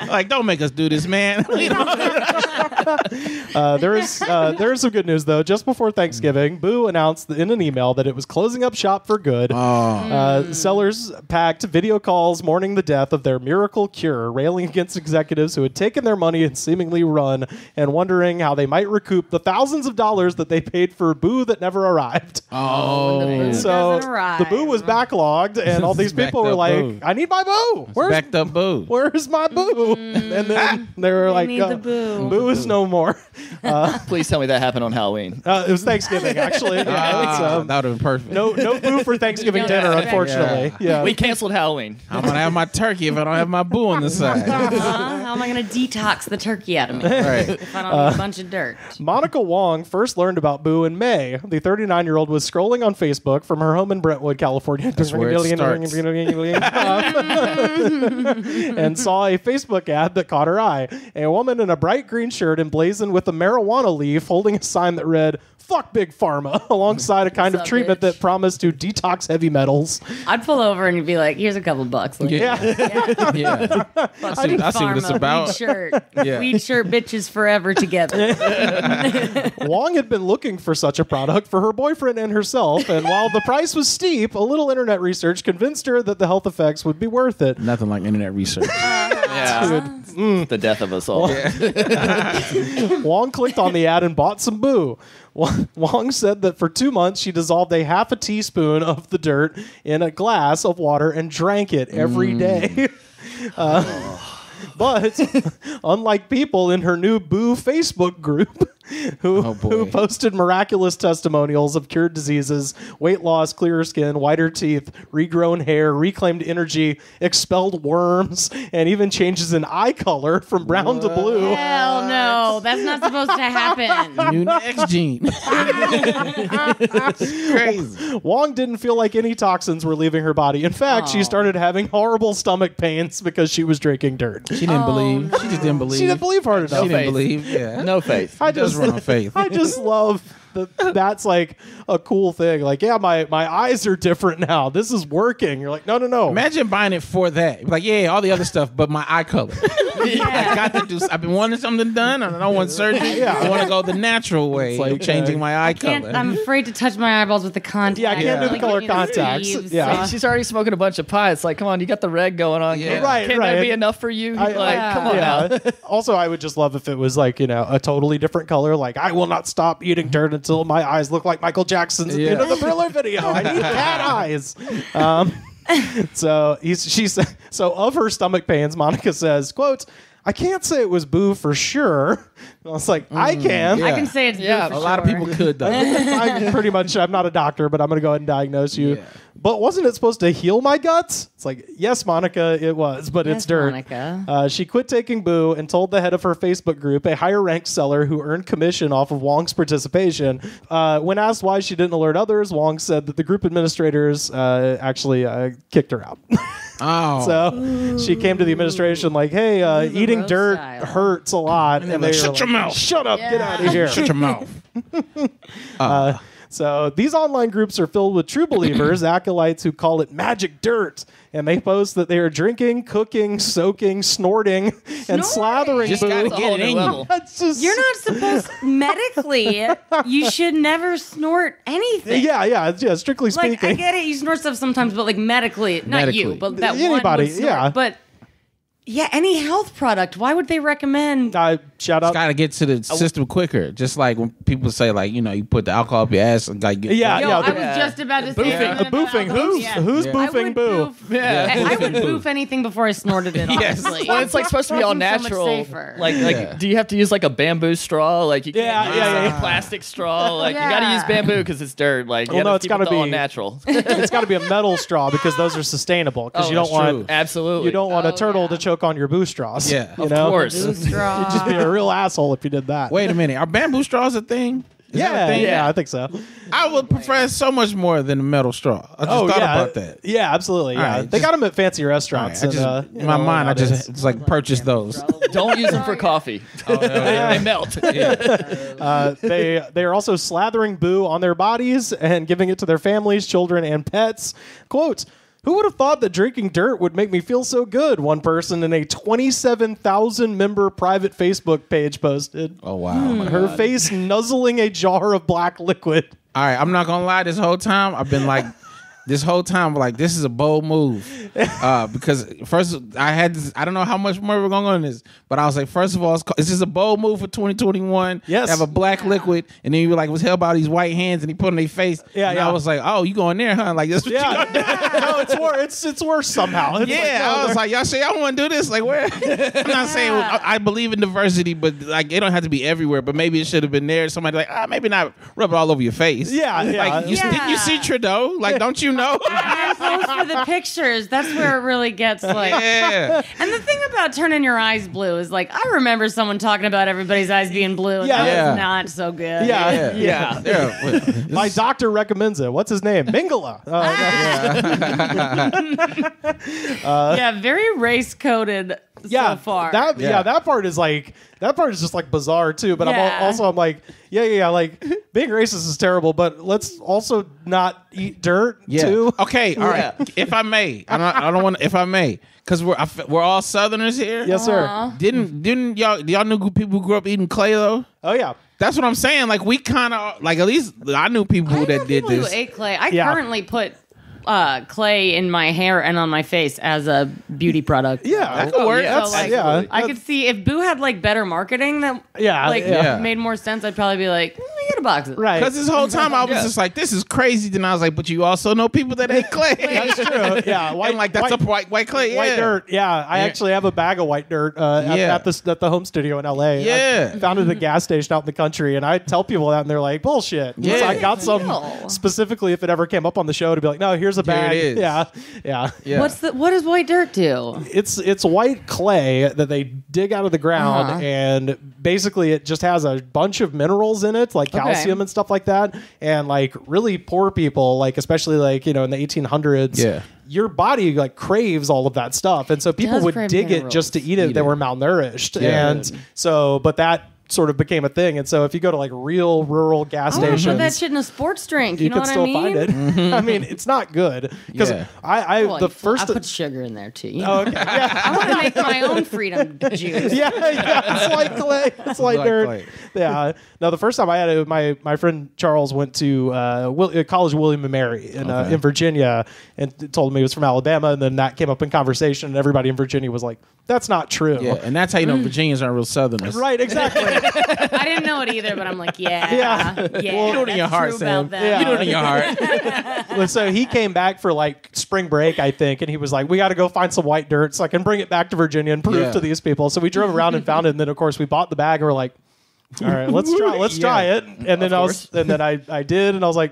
Speaker 4: like, don't make us do this, man.
Speaker 1: There is some good news though. Just before Thanksgiving, Boo announced in an email that it was closing up shop for good. Sellers packed video calls mourning the death of their miracle cure, railing against executives who had taken their money and seemingly run, and wondering how they might recoup the thousands of dollars that they paid for Boo that never arrived. So the Boo was backlogged, and all these people were like,
Speaker 4: Boo.
Speaker 1: I need my Boo.
Speaker 4: Backed up Boo.
Speaker 1: Where's my Boo? And then they were like,
Speaker 3: need the Boo.
Speaker 1: Boo is no more.
Speaker 2: Please tell me that happened on Halloween.
Speaker 1: It was Thanksgiving, actually.
Speaker 4: That would have been perfect.
Speaker 1: No Boo for Thanksgiving
Speaker 3: You
Speaker 1: dinner,
Speaker 3: don't expect
Speaker 1: unfortunately. Yeah.
Speaker 2: We canceled Halloween.
Speaker 4: I'm going to have my turkey if I don't have my Boo on the side.
Speaker 3: how am I going to detox the turkey out of me if I don't eat a bunch of dirt?
Speaker 1: Monica Wong first learned about Boo in May. The 39-year-old was scrolling on Facebook from her home in Brentwood, California.
Speaker 4: That's where it starts.
Speaker 1: And saw a Facebook ad that caught her eye. A woman in a bright green shirt emblazoned with a marijuana leaf holding a sign that read, "Fuck Big Pharma," alongside a kind of treatment that promised to detox heavy metals.
Speaker 3: I'd pull over and be like, here's a couple bucks. Like,
Speaker 4: Yeah. I see what it's about.
Speaker 3: Weed shirt. Weed shirt bitches forever together.
Speaker 1: Wong had been looking for such a product for her boyfriend and herself, and while the price was steep, a little internet research convinced her that the health effects would be worth it.
Speaker 4: Nothing like internet research.
Speaker 2: The death of us all.
Speaker 1: Wong clicked on the ad and bought some Boo. Wong said that for 2 months she dissolved a half a teaspoon of the dirt in a glass of water and drank it every day. But unlike people in her new Boo Facebook group who posted miraculous testimonials of cured diseases, weight loss, clearer skin, whiter teeth, regrown hair, reclaimed energy, expelled worms, and even changes in eye color from brown to blue.
Speaker 3: Hell no, that's not supposed to happen.
Speaker 4: New X gene. Crazy.
Speaker 1: Wong didn't feel like any toxins were leaving her body. In fact, she started having horrible stomach pains because she was drinking dirt.
Speaker 4: She didn't believe. She just didn't believe.
Speaker 1: She didn't believe hard enough.
Speaker 4: She didn't believe. Yeah.
Speaker 2: No faith.
Speaker 1: I just
Speaker 4: run on faith.
Speaker 1: I just love that's like a cool thing. Like, yeah, my eyes are different now. This is working. You're like, no.
Speaker 4: Imagine buying it for that. Like, yeah, all the other stuff, but my eye color. I got to do. I've been wanting something done, and I don't want surgery. I want to go the natural way of changing my eye color.
Speaker 3: I'm afraid to touch my eyeballs with the contact.
Speaker 1: Yeah, I can't do the color contacts.
Speaker 2: She's already smoking a bunch of pie. It's like, come on, you got the reg going on.
Speaker 4: Yeah.
Speaker 2: Can't that be enough for you? Come on now.
Speaker 1: Also, I would just love if it was like, a totally different color. Like, I will not stop eating dirt until my eyes look like Michael Jackson's at the end of the Thriller video. I need cat eyes. So of her stomach pains, Monica says, quote, "I can't say it was Boo for sure." And I was like, I can.
Speaker 3: I can say it's Boo for
Speaker 4: a lot of people could, though.
Speaker 1: I'm not a doctor, but I'm going to go ahead and diagnose you. Yeah. But wasn't it supposed to heal my guts? It's like, yes, Monica, it was, but it's dirt.
Speaker 3: Monica.
Speaker 1: She quit taking Boo and told the head of her Facebook group, a higher-ranked seller who earned commission off of Wong's participation. When asked why she didn't alert others, Wong said that the group administrators actually kicked her out. So she came to the administration like, hey, eating dirt hurts a lot.
Speaker 4: And they were shut your mouth.
Speaker 1: Shut up. Get out of here.
Speaker 4: Shut your mouth.
Speaker 1: So these online groups are filled with true believers, acolytes who call it magic dirt. And they post that they are drinking, cooking, soaking, snorting, and slathering
Speaker 4: Just
Speaker 1: Boo.
Speaker 4: gotta get it in you.
Speaker 3: You're not supposed medically. You should never snort anything.
Speaker 1: Yeah. Strictly speaking,
Speaker 3: Like, I get it. You snort stuff sometimes, but like medically, not you, but that
Speaker 1: anybody,
Speaker 3: one would snort.
Speaker 1: yeah.
Speaker 3: But yeah, any health product. Why would they recommend?
Speaker 1: Shout out.
Speaker 4: It's got to get to the system quicker. Just like when people say, like, you put the alcohol up your ass and like,
Speaker 3: I was just about to say
Speaker 1: boofing. Who's boofing Boo?
Speaker 3: I would boof anything before I snorted it. Honestly,
Speaker 2: well, it's like supposed to be all natural.
Speaker 3: So much safer.
Speaker 2: Like, do you have to use like a bamboo straw? Like, you can't use
Speaker 1: a
Speaker 2: plastic straw. Like, you got to use bamboo because it's dirt. Like,
Speaker 1: it's got to be
Speaker 2: all natural.
Speaker 1: It's got to be a metal straw because those are sustainable. Because you don't want
Speaker 2: absolutely
Speaker 1: you don't want a turtle to choke on your Boo straws.
Speaker 4: Yeah,
Speaker 2: of course.
Speaker 3: Boo straw.
Speaker 1: You'd just be a real asshole if you did that.
Speaker 4: Wait a minute, are bamboo straws a thing? Is that a thing?
Speaker 1: Yeah, I think so.
Speaker 4: I would prefer so much more than a metal straw. I just thought about that.
Speaker 1: Yeah, absolutely. Yeah, they got them at fancy restaurants.
Speaker 4: Right, in my mind, I just like purchase those.
Speaker 2: Don't use them for coffee. They melt.
Speaker 1: They are also slathering Boo on their bodies and giving it to their families, children, and pets. Quote, "Who would have thought that drinking dirt would make me feel so good?" One person in a 27,000-member private Facebook page posted.
Speaker 4: Oh, wow.
Speaker 1: Her face nuzzling a jar of black liquid.
Speaker 4: All right, I'm not going to lie. This whole time, I've been like, this is a bold move. Because first, I don't know how much more we're going to go on this, but I was like, first of all, this is a bold move for 2021.
Speaker 1: Yes.
Speaker 4: Have a black liquid, and then you were like, was held by these white hands, and he put on their face.
Speaker 1: Yeah,
Speaker 4: and I was like, oh, you going there, huh? Like, this what you gonna do?
Speaker 1: No, it's worse somehow. It's
Speaker 4: I was like, y'all say y'all want to do this? Like, where? I'm not saying I believe in diversity, but like, it don't have to be everywhere. But maybe it should have been there. Somebody like, maybe not rub it all over your face.
Speaker 1: Yeah.
Speaker 4: Like, you see Trudeau? Like, don't you know?
Speaker 3: pose for the pictures. That's where it really gets like.
Speaker 4: Yeah.
Speaker 3: And the thing about turning your eyes blue is like I remember someone talking about everybo's eyes being blue, and that was not so good.
Speaker 1: Yeah. My doctor recommends it. What's his name? Mingala.
Speaker 3: Very race coded so far.
Speaker 1: That part is like. That part is just like bizarre too, but I'm like, like being racist is terrible, but let's also not eat dirt too.
Speaker 4: Okay, all right. If I may, I don't want. If I may, because we're all Southerners here.
Speaker 1: Yes, sir.
Speaker 4: Didn't y'all knew people who grew up eating clay though?
Speaker 1: Oh yeah.
Speaker 4: That's what I'm saying. Like we kind of like at least I knew people that did this.
Speaker 3: Who ate clay. I currently put clay in my hair and on my face as a beauty product.
Speaker 1: Yeah, that could work.
Speaker 3: I could see if Boo had like better marketing that made more sense. I'd probably be like, get a box of it.
Speaker 1: Right.
Speaker 4: Because this whole time I was just like, this is crazy. Then I was like, but you also know people that ate clay.
Speaker 1: That's true. Yeah,
Speaker 4: white clay.
Speaker 1: White dirt. Yeah, I actually have a bag of white dirt at the home studio in LA.
Speaker 4: Yeah,
Speaker 1: I found it at a gas station out in the country, and I tell people that, and they're like, bullshit.
Speaker 4: Yeah,
Speaker 1: so I got some specifically if it ever came up on the show to be like, no, here's a bag.
Speaker 4: Here it is.
Speaker 1: Yeah.
Speaker 3: What does white dirt do?
Speaker 1: It's white clay that they dig out of the ground, and basically it just has a bunch of minerals in it, like calcium and stuff like that. And like really poor people, like especially like in the 1800s, your body like craves all of that stuff, and so people would dig it just to eat it. They were malnourished, and so but that sort of became a thing. And so if you go to like real rural gas stations,
Speaker 3: put that shit in a sports drink. You know
Speaker 1: can
Speaker 3: what
Speaker 1: still
Speaker 3: I mean?
Speaker 1: find it. I mean, it's not good because I
Speaker 3: put sugar in there too.
Speaker 1: Oh, okay. Yeah.
Speaker 3: I want to make my own freedom juice.
Speaker 1: Yeah, it's like clay. It's like dirt. Clay. Yeah. No, the first time I had it, my friend Charles went to college William and Mary in Virginia, and told me he was from Alabama, and then that came up in conversation, and everybody in Virginia was like, "That's not true."
Speaker 4: Yeah, and that's how you know Virginians aren't real Southerners.
Speaker 1: Right. Exactly.
Speaker 3: I didn't know it either, but I'm like,
Speaker 1: yeah.
Speaker 4: Well, you know it in your heart, Sam. You know it in your heart.
Speaker 1: Well, so he came back for like spring break, I think, and he was like, "We got to go find some white dirt so I can bring it back to Virginia and prove to these people." So we drove around and found it, and then of course we bought the bag, and we're like, "All right, let's try it." And then I did, and I was like,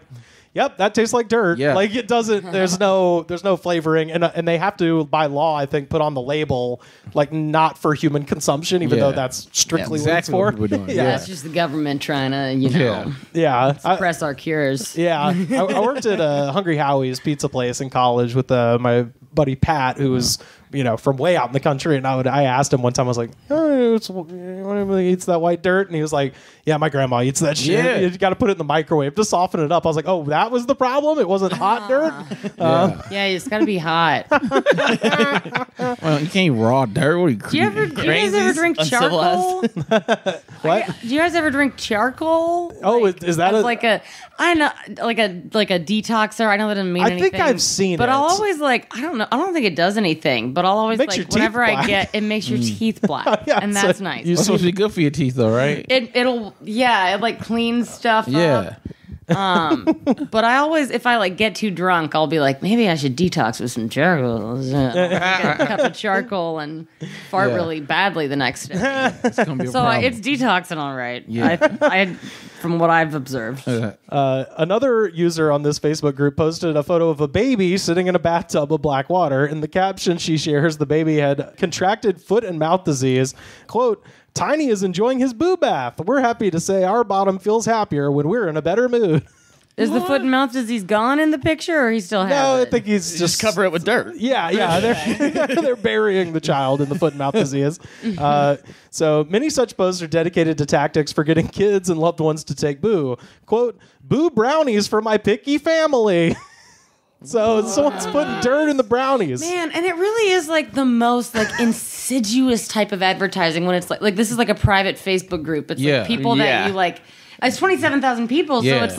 Speaker 1: "Yep, that tastes like dirt."
Speaker 4: Yeah.
Speaker 1: Like it doesn't. There's no flavoring, and they have to by law, I think, put on the label like not for human consumption, even though that's strictly
Speaker 4: exactly
Speaker 1: what
Speaker 4: we're doing.
Speaker 3: It's just the government trying to suppress our cures.
Speaker 1: Yeah, I worked at Hungry Howie's pizza place in college with my buddy Pat, who was from way out in the country, and I asked him one time, I was like, "Anybody eats that white dirt?" And he was like, "Yeah, my grandma eats that shit.
Speaker 4: Yeah.
Speaker 1: You got to put it in the microwave to soften it up." I was like, "Oh, that was the problem? It wasn't hot dirt?"
Speaker 3: It's got to be hot.
Speaker 4: Well, you can't eat raw dirt. What are you
Speaker 3: Do you guys ever drink charcoal?
Speaker 1: What?
Speaker 3: Do you guys ever drink charcoal?
Speaker 1: Oh, is that
Speaker 3: like a detoxer? I know that doesn't mean anything.
Speaker 1: I think I've seen
Speaker 3: but
Speaker 1: it.
Speaker 3: I'll always I don't know. I don't think it does anything. But I'll always whenever I get it makes your teeth black, and that's nice.
Speaker 4: It's supposed to be good for your teeth, though, right?
Speaker 3: It cleans stuff up. But I always, if I get too drunk, I'll be like, maybe I should detox with some charcoal. Get a cup of charcoal and fart really badly the next day.
Speaker 4: It's gonna be a problem.
Speaker 3: It's detoxing all right.
Speaker 4: Yeah.
Speaker 3: I from what I've observed.
Speaker 1: Another user on this Facebook group posted a photo of a baby sitting in a bathtub of black water. In the caption she shares, the baby had contracted foot and mouth disease. Quote, "Tiny is enjoying his boo bath. We're happy to say our bottom feels happier when we're in a better mood."
Speaker 3: Is the foot and mouth disease gone in the picture, or he still has it?
Speaker 1: No, I think he's just
Speaker 2: cover it with dirt.
Speaker 1: Yeah. They're burying the child in the foot and mouth disease. So many such posts are dedicated to tactics for getting kids and loved ones to take boo. Quote, "Boo brownies for my picky family." So someone's putting dirt in the brownies.
Speaker 3: Man, and it really is the most insidious type of advertising when it's like this is a private Facebook group. It's people that you It's 27,000 people, so it's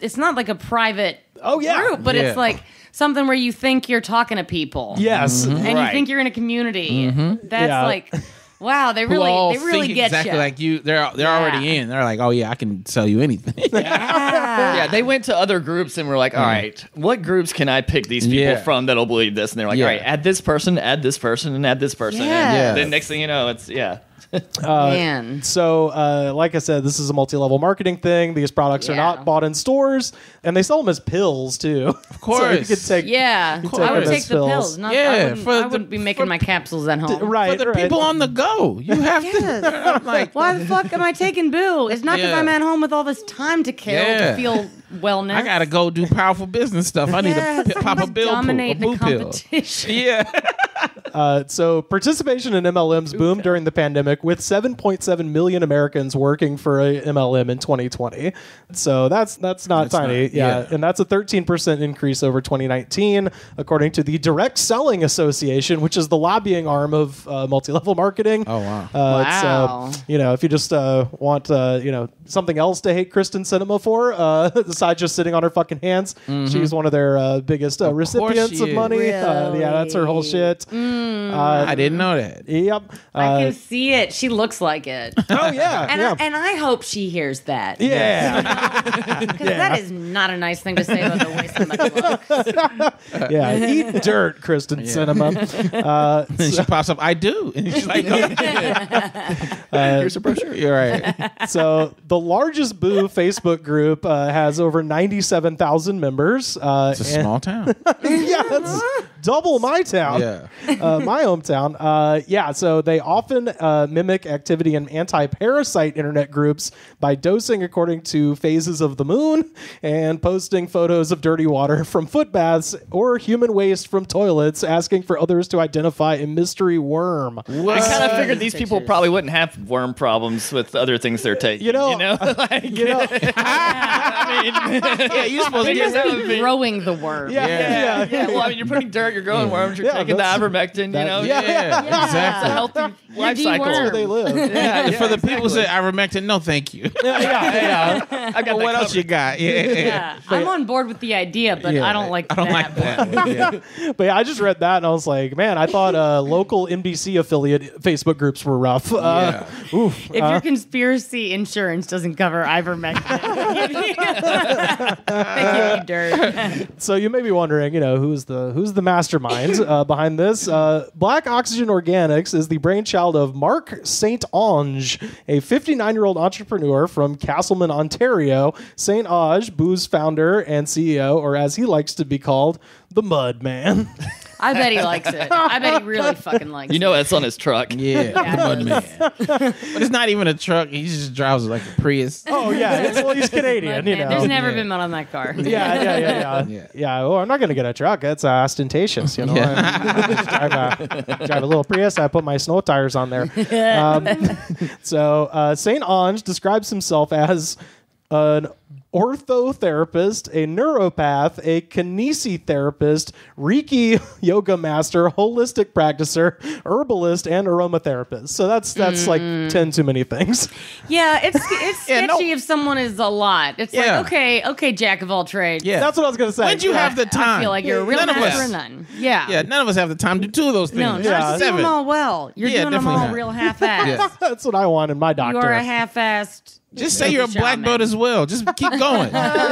Speaker 3: it's not like a private group, but it's something where you think you're talking to people.
Speaker 1: Yes,
Speaker 3: and you think you're in a community. That's wow, they really get
Speaker 4: exactly
Speaker 3: you.
Speaker 4: Like you. They're already in. They're like, oh yeah, I can sell you anything.
Speaker 2: Yeah, they went to other groups and were like, all right, what groups can I pick these people from that'll believe this? And they're like, all right, add this person, and add this person.
Speaker 3: Yeah.
Speaker 2: And then next thing you know, it's
Speaker 3: Man.
Speaker 1: So, like I said, this is a multi-level marketing thing. These products are not bought in stores, and they sell them as pills too.
Speaker 4: Of course,
Speaker 1: so you could take.
Speaker 3: Yeah, I would take the pills. Not, I wouldn't be making my capsules at home.
Speaker 1: Right,
Speaker 4: for the people on the go, you have to.
Speaker 3: Like, why the fuck am I taking boo? It's not because I'm at home with all this time to kill to feel wellness.
Speaker 4: I gotta go do powerful business stuff. I need to pop a bill,
Speaker 3: dominate
Speaker 4: a boo
Speaker 3: the competition.
Speaker 4: Yeah.
Speaker 1: So participation in MLMs boomed during the pandemic, with 7.7 million Americans working for a MLM in 2020. So that's not tiny. And that's a 13% increase over 2019, according to the Direct Selling Association, which is the lobbying arm of multi-level marketing.
Speaker 4: Oh wow!
Speaker 3: Wow.
Speaker 1: So, if you just want something else to hate Kristen Cinema for, besides just sitting on her fucking hands, she's one of their biggest recipients of money.
Speaker 3: Really?
Speaker 1: That's her whole shit.
Speaker 4: I didn't know that.
Speaker 1: Yep.
Speaker 3: I can see it. She looks like it.
Speaker 1: Oh yeah.
Speaker 3: And I hope she hears that.
Speaker 1: Yeah.
Speaker 3: Because that is not a nice thing to say about the way somebody looks.
Speaker 1: Yeah. Eat dirt, Kristen Cinema.
Speaker 4: And she pops up. I do. And she's like,
Speaker 2: here's a brochure.
Speaker 4: You're right.
Speaker 1: So the largest Boo Facebook group has over 97,000 members.
Speaker 4: It's a small town.
Speaker 1: Yeah, that's double my town.
Speaker 4: Yeah.
Speaker 1: My hometown. So they often mimic activity in anti-parasite internet groups by dosing according to phases of the moon and posting photos of dirty water from foot baths or human waste from toilets, asking for others to identify a mystery worm.
Speaker 2: I kind of figured these people probably wouldn't have worm problems with other things they're taking.
Speaker 1: I mean,
Speaker 4: You're supposed to get
Speaker 3: growing the worm.
Speaker 1: Yeah.
Speaker 2: Well, I mean, you're putting dirt, you're growing worms, you're taking the ivermectin,
Speaker 1: exactly.
Speaker 2: It's a healthy life cycle.
Speaker 1: That's where they live.
Speaker 4: For the people who say ivermectin, no, thank you.
Speaker 2: I got
Speaker 4: what else you got?
Speaker 3: I'm on board with the idea, but I don't like
Speaker 4: that.
Speaker 1: But I just read that and I was like, man, I thought local NBC affiliate Facebook groups were rough.
Speaker 3: If your conspiracy insurance doesn't cover ivermectin, thank you, dirt.
Speaker 1: So you may be wondering, who's the mastermind behind this? Black Oxygen Organics is the brainchild of Mark Saint-Onge, a 59-year-old entrepreneur from Castleman, Ontario. Saint-Onge, Boo's founder and CEO, or as he likes to be called, the Mud Man.
Speaker 3: I bet he likes it. I bet he really fucking likes it.
Speaker 2: That's on his truck.
Speaker 4: The Mud Man. But it's not even a truck. He just drives like a Prius.
Speaker 1: Oh, yeah. He's Canadian,
Speaker 3: There's never been mud on that car.
Speaker 1: Yeah, well, I'm not going to get a truck. That's ostentatious, I drive a little Prius. I put my snow tires on there. So Saint-Onge describes himself as an orthotherapist, a neuropath, a kinesiotherapist, Reiki yoga master, holistic practicer, herbalist, and aromatherapist. So that's like 10 too many things.
Speaker 3: Yeah, it's sketchy if someone is a lot. It's like, okay, jack of all trades.
Speaker 4: Yeah.
Speaker 1: That's what I was going to say.
Speaker 4: When'd you have the time?
Speaker 3: I feel like you're a real master or none. Yeah,
Speaker 4: none of us have the time to do two of those things.
Speaker 3: No, not doing them all well. You're doing them all
Speaker 4: not.
Speaker 3: Real half-assed.
Speaker 1: That's what I want in my doctor.
Speaker 3: You're a half-assed.
Speaker 4: Just say you're a black belt as well. Just keep going.
Speaker 1: That's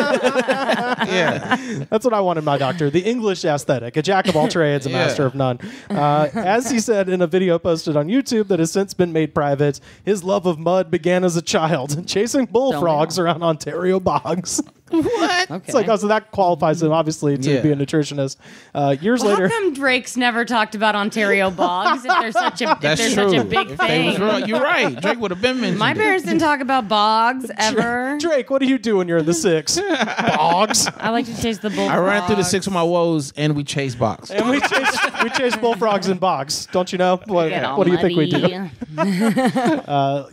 Speaker 1: what I want in my doctor. The English aesthetic. A jack of all trades, a master of none. As he said in a video posted on YouTube that has since been made private, his love of mud began as a child, chasing bullfrogs around Ontario bogs.
Speaker 4: What?
Speaker 3: Okay.
Speaker 1: It's like, so that qualifies him, obviously, to be a nutritionist. Years later...
Speaker 3: How come Drake's never talked about Ontario bogs if they're such a big thing?
Speaker 4: You're right. Drake would have been mentioned.
Speaker 3: My parents didn't talk about bogs ever.
Speaker 1: Drake, what do you do when you're in the six? Bogs.
Speaker 3: I like to chase the bullfrogs.
Speaker 4: I ran through the six of my woes, and we chased bogs.
Speaker 1: And we chase bullfrogs in bogs. Don't you know? What do you think we do?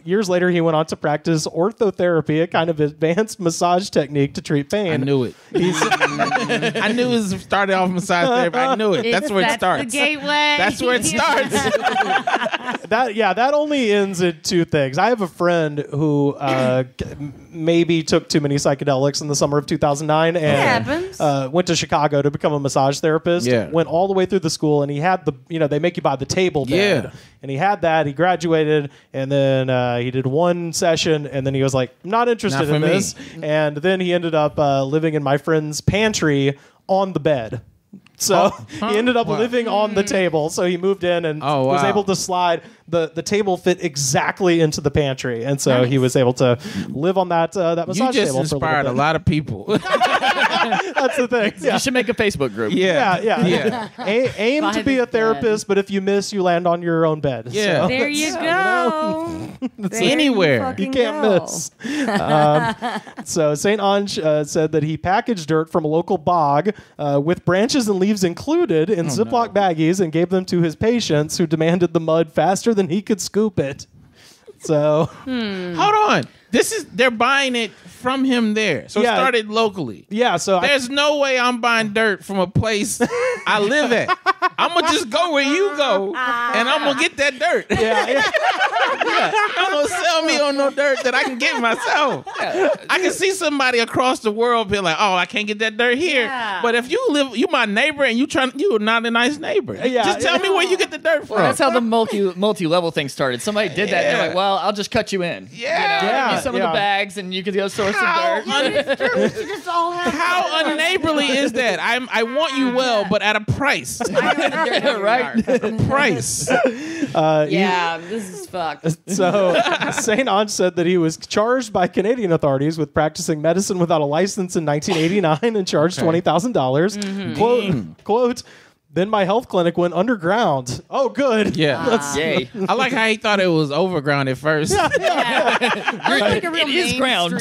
Speaker 1: Years later, he went on to practice orthotherapy, a kind of advanced massage technique to treat pain.
Speaker 4: I knew it. I knew it started off massage therapy. I knew it. That's where it starts.
Speaker 3: The gateway.
Speaker 4: That's where it starts.
Speaker 1: That only ends in two things. I have a friend who maybe took too many psychedelics in the summer of 2009 and went to Chicago to become a massage therapist.
Speaker 4: Yeah.
Speaker 1: Went all the way through the school, and he had they make you buy the table bed.
Speaker 4: Yeah.
Speaker 1: And he had that. He graduated, and then he did one session, and then he was like, I'm not interested in this. And then he ended up living in my friend's pantry on the bed. So he ended up living on the table. So he moved in and was able to slide. The table fit exactly into the pantry, and so he was able to live on that massage table.
Speaker 4: You just inspired a lot of people.
Speaker 1: That's the thing.
Speaker 2: You should make a Facebook group.
Speaker 1: Yeah. Aim to be a therapist, but if you miss, you land on your own bed.
Speaker 3: Yeah.
Speaker 1: So
Speaker 3: there you go.
Speaker 4: Anywhere.
Speaker 1: You can't miss. So Saint-Onge said that he packaged dirt from a local bog with branches and leaves included in Ziploc baggies and gave them to his patients who demanded the mud faster than he could scoop it. So
Speaker 4: hold on. They're buying it from him there. So it started locally.
Speaker 1: Yeah, so
Speaker 4: there's no way I'm buying dirt from a place I live at. I'm gonna just go where you go, and I'm gonna get that dirt. I'm gonna sell me on no dirt that I can get myself. I can see somebody across the world be like, "Oh, I can't get that dirt here." But if you my neighbor, and you're not a nice neighbor. Just tell me where you get the dirt from.
Speaker 2: Well, that's how the multi-level thing started. Somebody did that. And they're like, "Well, I'll just cut you in." Some of the bags, and you could go source some dirt.
Speaker 3: How
Speaker 4: unneighborly is that? I want you well, but at a price.
Speaker 2: Right?
Speaker 4: Price.
Speaker 3: This is fucked.
Speaker 1: So Saint-Onge said that he was charged by Canadian authorities with practicing medicine without a license in 1989 and charged $20,000. Quote, then my health clinic went underground. Oh, good.
Speaker 4: Yeah.
Speaker 2: Yay.
Speaker 4: I like how he thought it was overground at first.
Speaker 3: Like a real
Speaker 2: it is ground.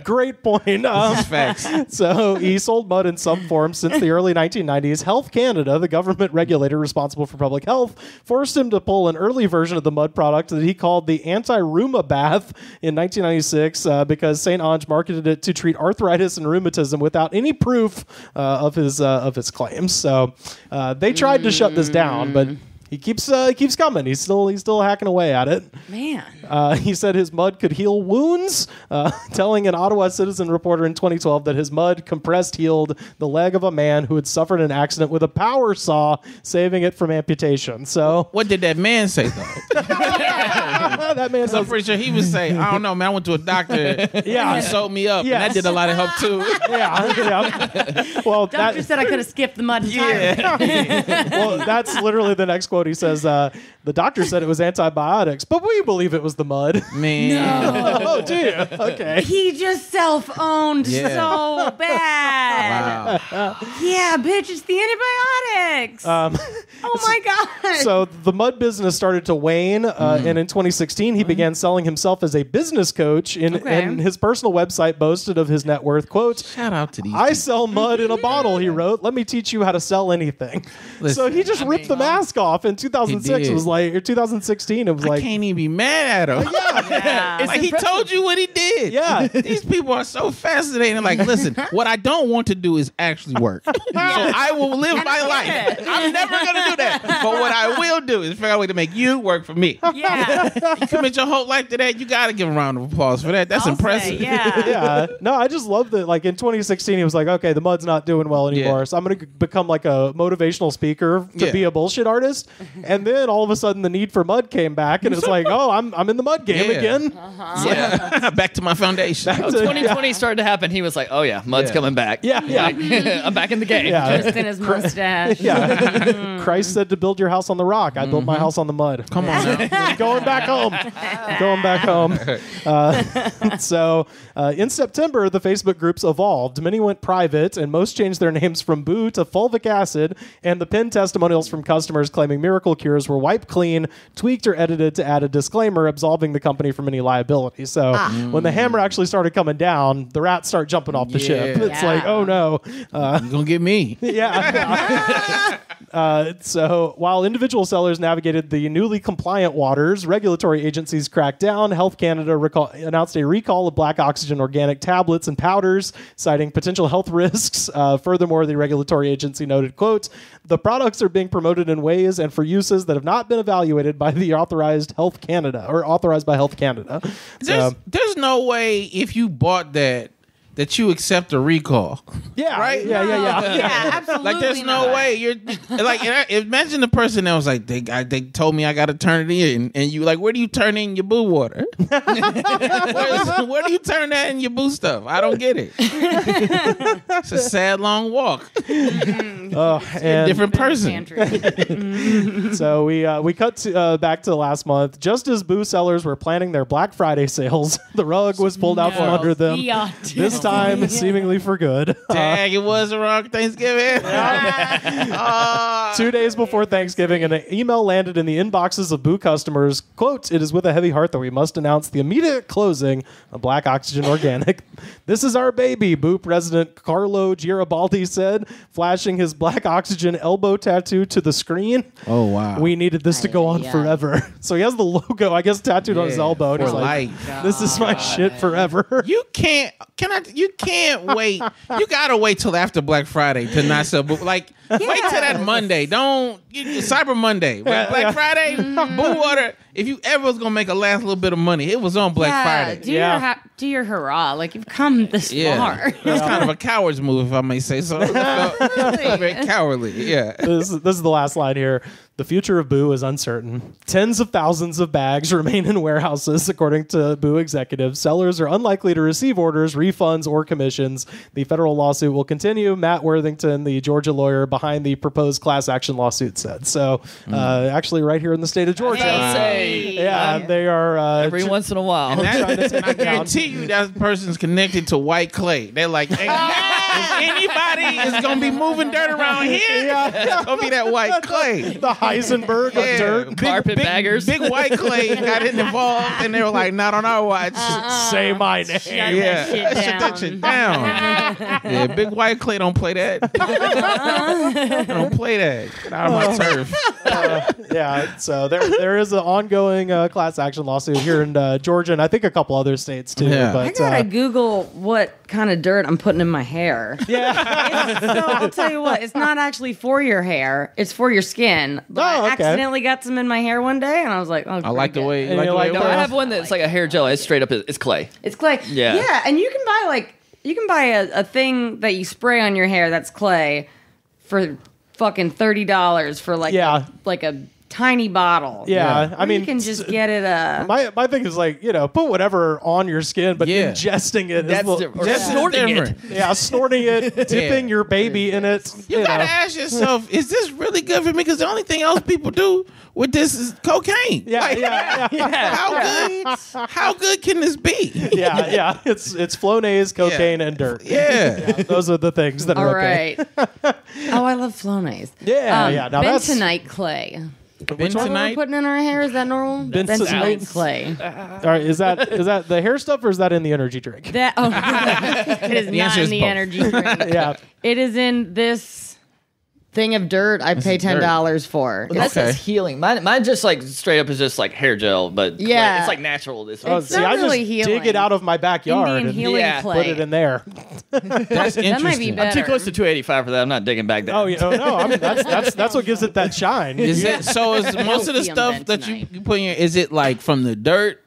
Speaker 1: Great point.
Speaker 4: Facts.
Speaker 1: So he sold mud in some form since the early 1990s. Health Canada, the government regulator responsible for public health, forced him to pull an early version of the mud product that he called the anti-Rheuma bath in 1996 because Saint-Onge marketed it to treat arthritis and rheumatism without any proof of his claims. So they tried to shut this down, but he keeps coming. He's still hacking away at it.
Speaker 3: Man.
Speaker 1: He said his mud could heal wounds, telling an Ottawa Citizen reporter in 2012 that his mud compressed healed the leg of a man who had suffered an accident with a power saw, saving it from amputation. So
Speaker 4: what did that man say though?
Speaker 1: That man.
Speaker 4: I'm pretty sure he would say, I don't know, man. I went to a doctor. He sewed me up, and that did a lot of help too.
Speaker 1: Well,
Speaker 3: doctor said I could have skipped the mud entirely.
Speaker 1: Well, that's literally the next quote. He says, the doctor said it was antibiotics, but we believe it was the mud.
Speaker 4: Man.
Speaker 3: No.
Speaker 1: Oh, do you? Okay.
Speaker 3: He just self-owned so bad.
Speaker 4: Wow.
Speaker 3: Yeah, bitch, it's the antibiotics. Oh, my God.
Speaker 1: So the mud business started to wane, and in 2016, he began selling himself as a business coach, and his personal website boasted of his net worth, quote,
Speaker 4: shout out to these
Speaker 1: I sell mud in a bottle, he wrote. Let me teach you how to sell anything. Listen, so he just ripped the mask off in 2006. It was like, or 2016, it was like,
Speaker 4: I can't even be mad at him.
Speaker 3: Yeah.
Speaker 4: Like he told you what he did.
Speaker 1: Yeah.
Speaker 4: These people are so fascinating. Like, listen, what I don't want to do is actually work. So I will live my life. I'm never going to do that. But what I will do is figure out a way to make you work for me.
Speaker 3: Yeah.
Speaker 4: You commit your whole life to that, you got to give a round of applause for that. That's impressive.
Speaker 1: Yeah. No, I just love that. Like in 2016, he was like, okay, the mud's not doing well anymore. So I'm going to become like a motivational speaker to be a bullshit artist. And then all of a sudden the need for mud came back and it's like, oh, I'm in the mud game again.
Speaker 4: Back to my foundation.
Speaker 2: 2020 started to happen. He was like, oh yeah, mud's coming back.
Speaker 1: Yeah.
Speaker 2: Like, I'm back in the game.
Speaker 3: Just in his mustache.
Speaker 1: Christ said to build your house on the rock. I built my house on the mud.
Speaker 4: Come on now.
Speaker 1: Going back home. So in September, the Facebook groups evolved. Many went private, and most changed their names from Boo to Fulvic Acid, and the pinned testimonials from customers claiming miracle cures were wiped clean, tweaked, or edited to add a disclaimer absolving the company from any liability. So when the hammer actually started coming down, the rats start jumping off the ship. It's like, oh no.
Speaker 4: You're going to get me.
Speaker 1: So while individual sellers navigated the newly compliant waters, regulatory agencies cracked down. Health Canada announced a recall of black oxygen organic tablets and powders, citing potential health risks. Furthermore, the regulatory agency noted, quote, the products are being promoted in ways and for uses that have not been evaluated by the authorized Health Canada or authorized by Health Canada.
Speaker 4: There's no way if you bought that that you accept a recall.
Speaker 1: Yeah.
Speaker 4: Right?
Speaker 1: Yeah.
Speaker 3: Yeah, absolutely.
Speaker 4: Like, there's no way you're like. Imagine the person that was like, they told me I got to turn it in, and you like, where do you turn in your boo water? Where do you turn that in your boo stuff? I don't get it. It's a sad long walk.
Speaker 1: And
Speaker 4: different person.
Speaker 1: So we cut to, back to last month. Just as boo sellers were planning their Black Friday sales, the rug was pulled out from under them. This time, seemingly for good.
Speaker 4: Dang, it was around Thanksgiving.
Speaker 1: 2 days before Thanksgiving, an email landed in the inboxes of boo customers. Quote, "It is with a heavy heart that we must announce the immediate closing of Black Oxygen Organic. This is our baby," Boo President Carlo Garibaldi said, flashing his Black Oxygen elbow tattoo to the screen.
Speaker 4: Oh, wow.
Speaker 1: "We needed this to go on forever." So he has the logo, I guess, tattooed on his elbow. And he's like, "This is my shit forever."
Speaker 4: You can't wait. You gotta wait till after Black Friday to not sell. Wait till that Monday. Don't Cyber Monday. Black Friday, boo water. If you ever was gonna make a last little bit of money, it was on Black Friday.
Speaker 3: Do your hurrah. Like, you've come this far.
Speaker 4: That's kind of a coward's move, if I may say so. Very cowardly. Yeah.
Speaker 1: This is the last line here. "The future of Boo is uncertain. Tens of thousands of bags remain in warehouses, according to Boo executives. Sellers are unlikely to receive orders, refunds, or commissions. The federal lawsuit will continue," Matt Worthington, the Georgia lawyer behind the proposed class action lawsuit, said. So, actually, right here in the state of Georgia. Yeah, they are
Speaker 2: every once in a while.
Speaker 4: And I guarantee you that person's connected to white clay. They're like, hey, if anybody is gonna be moving dirt around here, it's gonna be that white clay.
Speaker 1: The Heisenberg of dirt.
Speaker 2: Carpet baggers.
Speaker 4: Big white clay got involved, and they were like, not on our watch.
Speaker 1: Say my name.
Speaker 3: Shut that shit down.
Speaker 4: Yeah, big white clay don't play that. Don't play that. Get out of my turf.
Speaker 1: So there is an ongoing class action lawsuit here in Georgia, and I think a couple other states too.
Speaker 4: Yeah.
Speaker 1: But
Speaker 3: I gotta Google what kind of dirt I'm putting in my hair.
Speaker 1: yeah,
Speaker 3: So I'll tell you what, it's not actually for your hair; it's for your skin. But I accidentally got some in my hair one day, and I was like, "Oh,
Speaker 4: I like the way.
Speaker 1: And you're like,
Speaker 2: No, I have one that's like a hair gel. It's straight up. It's clay.
Speaker 3: It's clay."
Speaker 2: Yeah.
Speaker 3: And you can buy a thing that you spray on your hair that's clay for fucking $30 for like a tiny bottle.
Speaker 1: Yeah. I mean,
Speaker 3: you can just get it.
Speaker 1: My thing is like, put whatever on your skin, but ingesting it.
Speaker 2: Snorting it.
Speaker 1: Yeah, snorting it, dipping your baby in it.
Speaker 4: You gotta ask yourself, is this really good for me? Because the only thing else people do with this is cocaine. How good can this be?
Speaker 1: Yeah. It's Flonase, cocaine, and dirt.
Speaker 4: Yeah.
Speaker 1: Those are the things that are okay.
Speaker 3: All right. Oh, I love Flonase.
Speaker 1: Now
Speaker 3: bentonite clay. Which one we're putting in our hair? Is that normal? Bentonite clay.
Speaker 1: All right, is that the hair stuff, or is that in the energy drink?
Speaker 3: It is not in the energy drink. It is in this thing of dirt I pay $10 for.
Speaker 2: Well, that says healing. Mine just like straight up is just like hair gel, but clay. It's like natural.
Speaker 3: It's not really healing.
Speaker 1: Dig it out of my backyard
Speaker 3: Indian healing clay.
Speaker 1: Put it in there.
Speaker 4: That's interesting.
Speaker 3: That might be better.
Speaker 2: I'm too close to 285 for that. I'm not digging back there.
Speaker 1: No. I mean that's what gives it that shine.
Speaker 4: Is most of the stuff that you put in your, is it like from the dirt?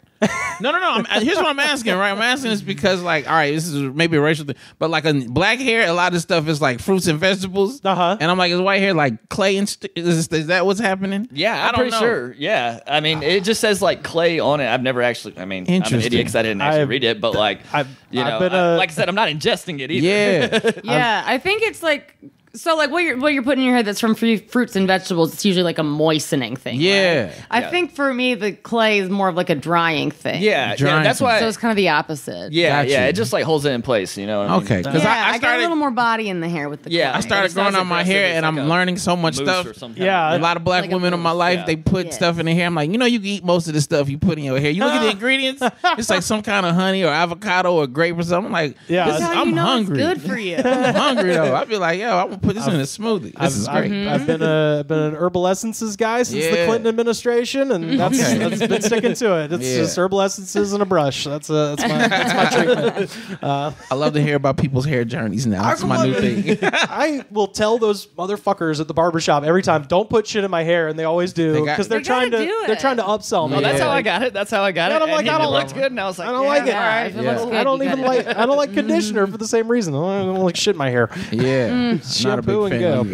Speaker 4: No. Here's what I'm asking, right? I'm asking this because, like, all right, this is maybe a racial thing, but like a black hair, a lot of stuff is like fruits and vegetables. And I'm like, is white hair like clay? Is that what's happening?
Speaker 2: Yeah, I'm pretty sure. Yeah, I mean, it just says like clay on it. I've never actually. I mean, I'm an idiot because I didn't actually read it, but like, like I said, I'm not ingesting it either.
Speaker 3: Yeah, I think it's like. So, like, what you're putting in your hair that's from fruits and vegetables, it's usually like a moistening thing.
Speaker 4: Yeah.
Speaker 3: Right? I think for me, the clay is more of like a drying thing.
Speaker 2: Yeah, that's why.
Speaker 3: So it's kind of the opposite.
Speaker 2: Yeah, it just like holds it in place, you know what I mean?
Speaker 4: Okay.
Speaker 3: Because I got a little more body in the hair with the clay.
Speaker 4: I started growing out my hair, and I'm learning so much stuff. A lot of black women in my life, they put stuff in their hair. I'm like, you can eat most of the stuff you put in your hair. You look at the ingredients, it's like some kind of honey or avocado or grape or something. I'm like, I'm hungry.
Speaker 3: It's good for you.
Speaker 4: I'm hungry, though. I feel like, I'm put this in a smoothie. This is great.
Speaker 1: I've been an herbal essences guy since the Clinton administration, and that's been sticking to it. It's just herbal essences and a brush. That's my treatment.
Speaker 4: I love to hear about people's hair journeys now. That's my new thing.
Speaker 1: I will tell those motherfuckers at the barbershop every time, don't put shit in my hair, and they always do because they're trying to upsell me.
Speaker 2: Oh, that's how I got it. That's how I got it.
Speaker 1: I'm like, I don't
Speaker 2: looked good, and I was like,
Speaker 1: I don't like it.
Speaker 3: All right.
Speaker 1: I don't like conditioner for the same reason. I don't like shit in my hair.
Speaker 4: Yeah,
Speaker 1: shampoo and go.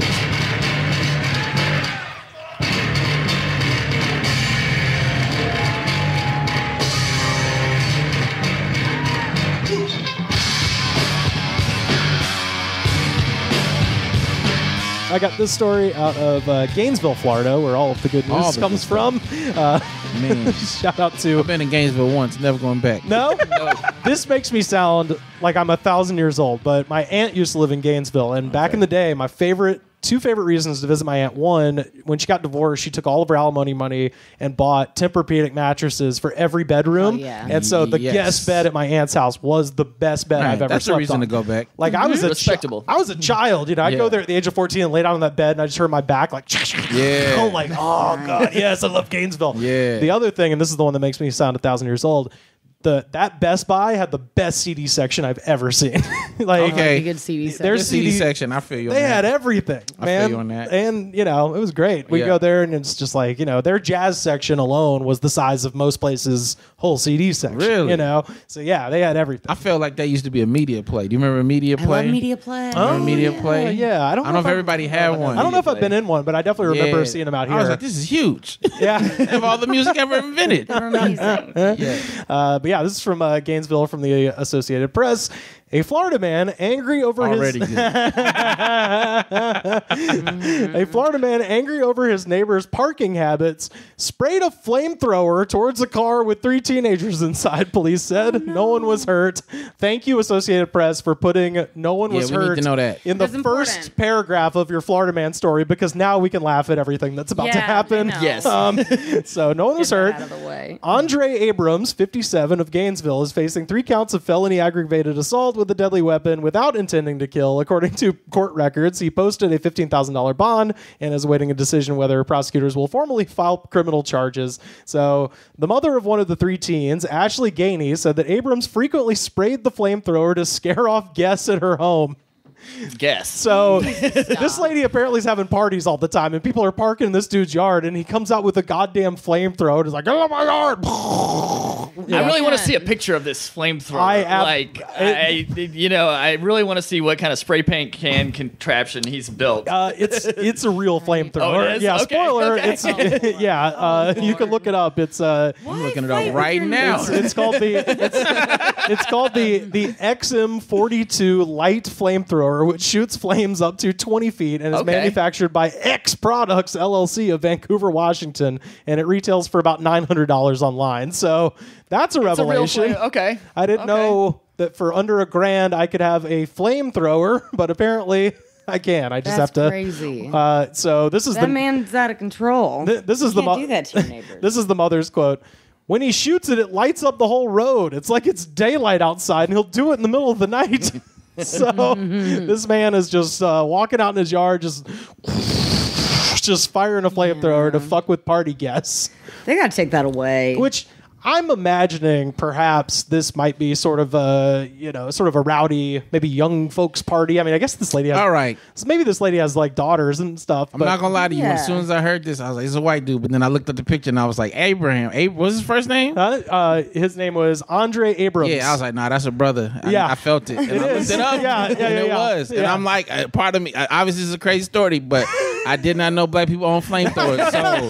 Speaker 1: I got this story out of Gainesville, Florida, where all of the good news comes from.
Speaker 4: Man,
Speaker 1: shout out to...
Speaker 4: I've been in Gainesville once, never going back.
Speaker 1: No? This makes me sound like I'm 1,000 years old, but my aunt used to live in Gainesville, and back in the day, my two favorite reasons to visit my aunt. One, when she got divorced, she took all of her alimony money and bought Tempur-Pedic mattresses for every bedroom. Oh, yeah. And so the guest bed at my aunt's house was the best bed I've ever
Speaker 4: slept
Speaker 1: on.
Speaker 4: That's a reason to go back.
Speaker 1: Like I was
Speaker 2: respectable.
Speaker 1: I was a child, I'd go there at the age of 14 and lay down on that bed, and I just heard my back like, I'm like, oh god, yes, I love Gainesville.
Speaker 4: Yeah.
Speaker 1: The other thing, and this is the one that makes me sound 1,000 years old. That Best Buy had the best CD section I've ever seen.
Speaker 3: A good CD section.
Speaker 1: Their
Speaker 4: CD section, I feel you on that.
Speaker 1: They had everything, man.
Speaker 4: I feel you on that.
Speaker 1: And, it was great. We go there, and it's just like, their jazz section alone was the size of most places' whole CD section.
Speaker 4: Really?
Speaker 1: So, yeah, they had everything.
Speaker 4: I felt like that used to be a media play. Do you remember Media Play?
Speaker 3: I love Media Play.
Speaker 4: Media Play?
Speaker 1: Yeah. I don't know
Speaker 4: if everybody had one.
Speaker 1: I don't know if I've been in one, but I definitely remember seeing them out here.
Speaker 4: I was like, this is huge.
Speaker 1: Yeah.
Speaker 4: Of all the music ever invented.
Speaker 3: They're amazing.
Speaker 1: But yeah, this is from Gainesville from the Associated Press. A Florida man angry over his neighbor's parking habits sprayed a flamethrower towards a car with 3 teenagers inside, police said. Oh, no. No one was hurt. Thank you, Associated Press, for putting "no one was hurt"
Speaker 4: need to know that.
Speaker 1: in the first paragraph of your Florida man story, because now we can laugh at everything that's about to happen.
Speaker 2: Yes.
Speaker 1: So no one was hurt.
Speaker 3: Out of the way.
Speaker 1: Andre Abrams, 57, of Gainesville, is facing 3 counts of felony aggravated assault with a deadly weapon without intending to kill, according to court records. He posted a $15,000 bond and is awaiting a decision whether prosecutors will formally file criminal charges. So the mother of one of the 3 teens, Ashley Gainey, said that Abrams frequently sprayed the flamethrower to scare off guests at her home.
Speaker 2: Guess.
Speaker 1: So this lady apparently is having parties all the time, and people are parking in this dude's yard, and he comes out with a goddamn flamethrower. It's like, get out of my yard!
Speaker 2: I really want to see a picture of this flamethrower. I really want to see what kind of spray paint can contraption he's built.
Speaker 1: It's a real flamethrower.
Speaker 2: Oh, it is?
Speaker 1: Yeah,
Speaker 2: Okay,
Speaker 1: spoiler.
Speaker 2: okay.
Speaker 1: You can look it up. It's
Speaker 4: I'm looking it up right now.
Speaker 1: It's called the XM42 light flamethrower, which shoots flames up to 20 feet and is manufactured by X Products LLC of Vancouver, Washington, and it retails for about $900 online. So that's a revelation.
Speaker 2: Okay.
Speaker 1: I didn't know that for under $1,000 I could have a flamethrower, but apparently I can. I just have to.
Speaker 3: Crazy.
Speaker 1: So this is
Speaker 3: that man's out of control.
Speaker 1: This is
Speaker 3: do that to your neighbors.
Speaker 1: This is the mother's quote. When he shoots it, it lights up the whole road. It's like it's daylight outside, and he'll do it in the middle of the night. So this man is just walking out in his yard, just firing a flamethrower to fuck with party guests.
Speaker 3: They got to take that away.
Speaker 1: Which I'm imagining perhaps this might be sort of a rowdy, maybe young folks party. I mean, I guess this lady has...
Speaker 4: All right.
Speaker 1: So maybe this lady has like daughters and stuff.
Speaker 4: I'm not going to lie to you. As soon as I heard this, I was like, it's a white dude. But then I looked at the picture and I was like, Abraham. What's his first name?
Speaker 1: His name was Andre Abrams.
Speaker 4: Yeah, I was like, nah, that's a brother. I felt it. And I looked it up. It was. And I'm like, part of me, obviously it's a crazy story, but I did not know black people own flamethrowers. So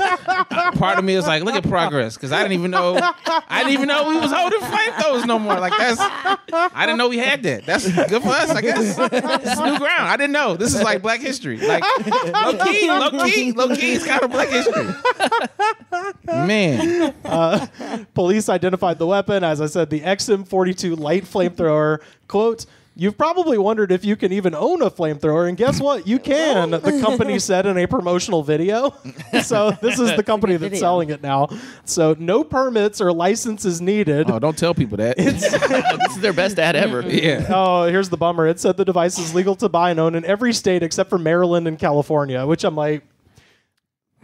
Speaker 4: part of me is like, look at progress. Because I didn't even know we was holding flamethrowers no more. Like I didn't know we had that. That's good for us, I guess. This is new ground. I didn't know. This is like black history. Like low key, it's kind of black history. Man.
Speaker 1: Police identified the weapon, as I said, the XM42 light flamethrower. Quote, You've probably wondered if you can even own a flamethrower, and guess what? You can, the company said in a promotional video. So this is the company that's selling it now. So no permits or licenses needed.
Speaker 4: Oh, don't tell people that.
Speaker 2: This is their best ad ever.
Speaker 4: Yeah.
Speaker 1: Oh, here's the bummer. It said the device is legal to buy and own in every state except for Maryland and California, which I'm like,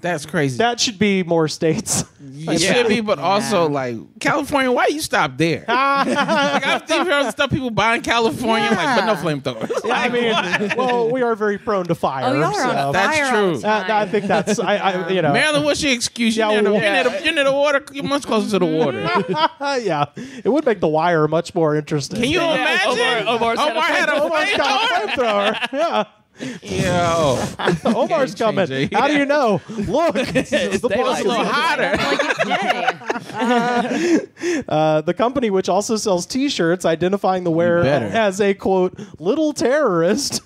Speaker 4: that's crazy.
Speaker 1: That should be more states.
Speaker 4: It should be, but also like California. Why you stop there? I've heard stuff people buy in California, but no flamethrowers.
Speaker 1: Yeah, I mean, well, we are very prone to fire.
Speaker 3: Oh, y'all are on fire.
Speaker 4: That's true.
Speaker 1: I think that's
Speaker 4: Maryland, what's your excuse? You're near the water. You're much closer to the water.
Speaker 1: Yeah, it would make the wire much more interesting.
Speaker 4: Can you imagine?
Speaker 2: Omar's got
Speaker 1: a flamethrower. Yeah.
Speaker 4: Yo,
Speaker 1: Omar's coming. How do you know? Look, it's
Speaker 4: a little hotter.
Speaker 1: The company, which also sells T-shirts identifying the wearer as a quote little terrorist,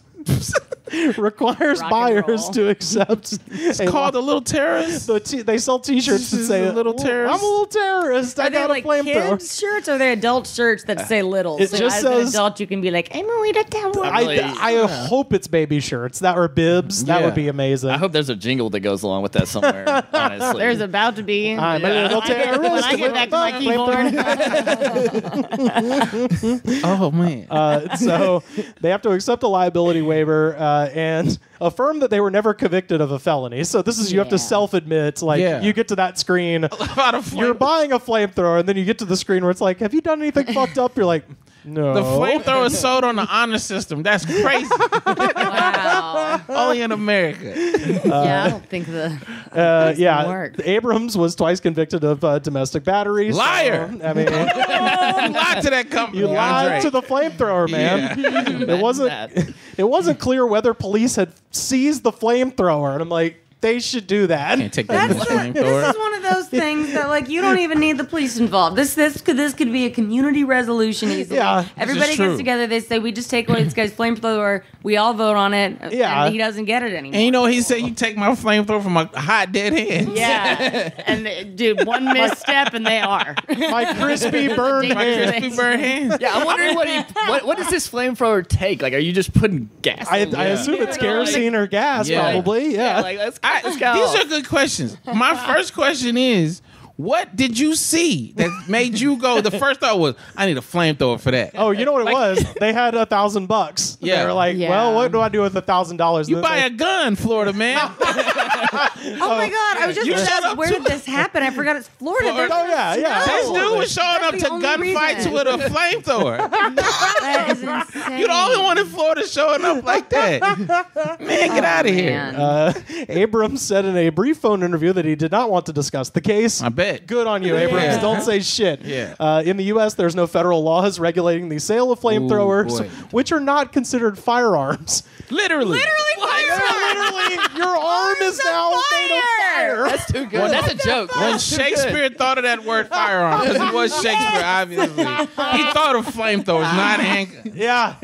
Speaker 1: requires buyers to accept.
Speaker 4: It's called a little terrorist.
Speaker 1: They sell T-shirts that say
Speaker 4: a little terrorist.
Speaker 1: I'm a little terrorist. I got a flamethrower.
Speaker 3: Kids shirts or are they adult shirts that say little?
Speaker 1: It
Speaker 3: so
Speaker 1: just
Speaker 3: as
Speaker 1: says
Speaker 3: an adult, you can be like, I'm a little terrorist.
Speaker 1: I hope it's baby shirts that or bibs. That would be amazing.
Speaker 2: I hope there's a jingle that goes along with that somewhere. Honestly,
Speaker 3: there's about to be.
Speaker 1: I'm a little terrorist.
Speaker 3: When I get back to my
Speaker 1: keyboard.
Speaker 4: Oh man.
Speaker 1: So they have to accept a liability waiver and affirm that they were never convicted of a felony. So this is you have to self-admit, you get to that screen, you're buying a flamethrower, and then you get to the screen where it's like, have you done anything fucked up? You're like, no.
Speaker 4: The flamethrower is sold on the honor system. That's crazy.
Speaker 3: Wow.
Speaker 4: Only in America.
Speaker 3: I don't think work.
Speaker 1: Abrams was twice convicted of domestic battery.
Speaker 4: Liar.
Speaker 1: So, I mean,
Speaker 4: you lied to that company.
Speaker 1: You lied to the flamethrower, man. Yeah. It wasn't clear whether police had seized the flamethrower, and I'm like, they should do that.
Speaker 4: Can't take that flamethrower.
Speaker 3: This is one of those things that you don't even need the police involved. This could be a community resolution easily.
Speaker 1: Yeah,
Speaker 3: everybody gets together. They say we just take away this guy's flamethrower. We all vote on it.
Speaker 1: Yeah,
Speaker 3: and he doesn't get it anymore.
Speaker 4: And you know what he said? You take my flamethrower from a hot dead hand.
Speaker 3: Yeah, and dude, one misstep and they are
Speaker 1: my crispy burned
Speaker 4: hands.
Speaker 2: Yeah, I'm wondering what does this flamethrower take? Like, are you just putting gas?
Speaker 1: I assume it's kerosene or gas, probably. Yeah,
Speaker 4: these are good questions. My first question is, what did you see that made you go? The first thought was, I need a flamethrower for that.
Speaker 1: Oh, you know what it was? They had $1,000.
Speaker 4: Yeah.
Speaker 1: They were like, well, what do I do with $1,000?
Speaker 4: You buy a gun, Florida man.
Speaker 3: Oh my God! I was just going to ask, where did this happen? I forgot it's Florida.
Speaker 1: Yeah.
Speaker 4: This dude was showing up to gunfights with a flamethrower.
Speaker 3: That is insane.
Speaker 4: You're the only one in Florida showing up like that. Man, get out of here.
Speaker 1: Abrams said in a brief phone interview that he did not want to discuss the case.
Speaker 4: I bet.
Speaker 1: Good on you, Abrams. Yeah. Don't say shit.
Speaker 4: Yeah.
Speaker 1: In the U.S., there's no federal laws regulating the sale of flamethrowers, which are not considered firearms.
Speaker 4: Literally,
Speaker 1: your arm is now made of fire.
Speaker 2: That's too good. Well, that's a joke.
Speaker 4: When Shakespeare thought of that word firearm, because he was Shakespeare, obviously, he thought of flamethrowers, not handguns.
Speaker 1: Yeah.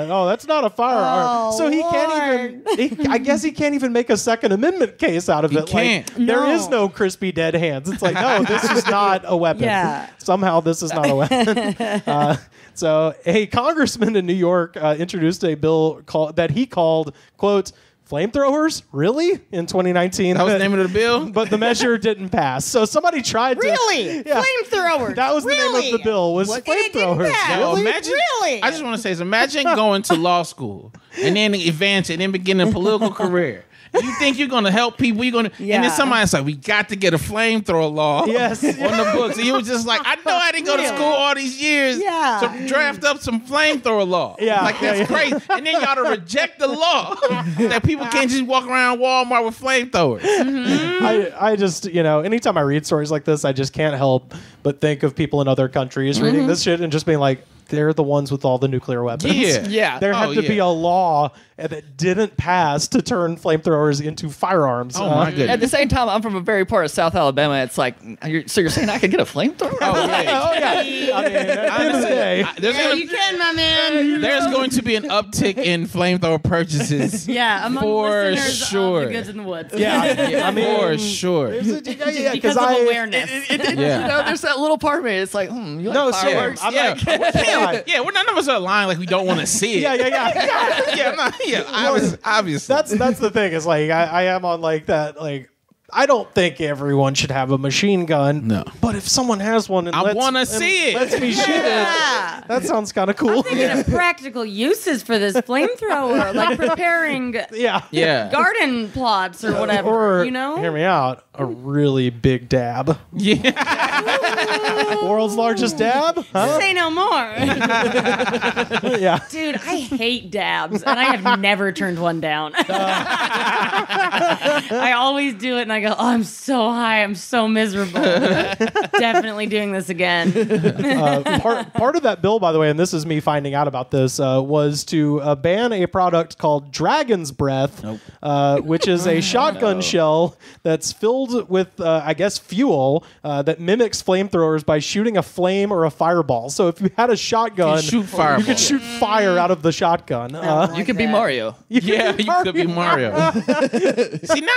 Speaker 1: Oh, that's not a firearm. So he can't even. I guess he can't even make a Second Amendment case out of it.
Speaker 4: He can't.
Speaker 1: There is no crispy dead hands. It's like, no, this is not a weapon.
Speaker 3: Yeah.
Speaker 1: Somehow this is not a weapon. So a congressman in New York introduced a bill that he called, quote, flamethrowers? Really? In 2019.
Speaker 4: That was the name of the bill?
Speaker 1: But the measure didn't pass. So somebody tried to...
Speaker 3: Really? Yeah. Flamethrowers?
Speaker 1: That was the name of the bill, was flamethrowers.
Speaker 4: Imagine, I just want to say this. Imagine going to law school and then advancing and then beginning a political career. You think you're going to help people, and then somebody's like, we got to get a flamethrower law on the books. And you was just like, I know I didn't go to school all these years to draft up some flamethrower law.
Speaker 1: Yeah.
Speaker 4: Like, that's crazy. And then y'all to reject the law that people can't just walk around Walmart with flamethrowers.
Speaker 1: Mm-hmm. I just, anytime I read stories like this, I just can't help but think of people in other countries reading this shit and just being like, they're the ones with all the nuclear weapons.
Speaker 2: Yeah.
Speaker 1: There had to be a law that didn't pass to turn flamethrowers into firearms.
Speaker 4: Oh, my goodness.
Speaker 2: At the same time, I'm from a very part of South Alabama. It's like, so you're saying I could get a flamethrower?
Speaker 1: Oh, yeah. I mean, at the end of the day.
Speaker 3: You can, my man.
Speaker 4: There's going to be an uptick in flamethrower purchases.
Speaker 3: Among
Speaker 4: for
Speaker 3: listeners
Speaker 4: sure.
Speaker 3: of the Goods in the Woods.
Speaker 1: I mean,
Speaker 4: for sure.
Speaker 3: Because of awareness.
Speaker 2: There's that little part of me. It's like, you like fireworks?
Speaker 4: We can't Yeah, we're none of us are lying like we don't want to see it. Obviously.
Speaker 1: That's the thing. Is like I am on like that like. I don't think everyone should have a machine gun.
Speaker 4: No.
Speaker 1: But if someone has one and
Speaker 4: I want to see it.
Speaker 1: Lets me shoot it. That sounds kind of cool.
Speaker 3: I'm thinking of practical uses for this flamethrower, like preparing garden plots or whatever,
Speaker 1: or,
Speaker 3: you know?
Speaker 1: Hear me out. A really big dab.
Speaker 4: Yeah.
Speaker 1: World's largest dab? Huh?
Speaker 3: Say no more.
Speaker 1: Yeah.
Speaker 3: Dude, I hate dabs, and I have never turned one down. I always do it, and I go, oh, I'm so high. I'm so miserable. Definitely doing this again.
Speaker 1: Part of that bill, by the way, and this is me finding out about this, was to ban a product called Dragon's Breath, which is a shotgun shell that's filled with, I guess, fuel that mimics flamethrowers by shooting a flame or a fireball. So if you had a shotgun, you could shoot fire out of the shotgun.
Speaker 2: You could be Mario.
Speaker 4: You could be Mario. See, now,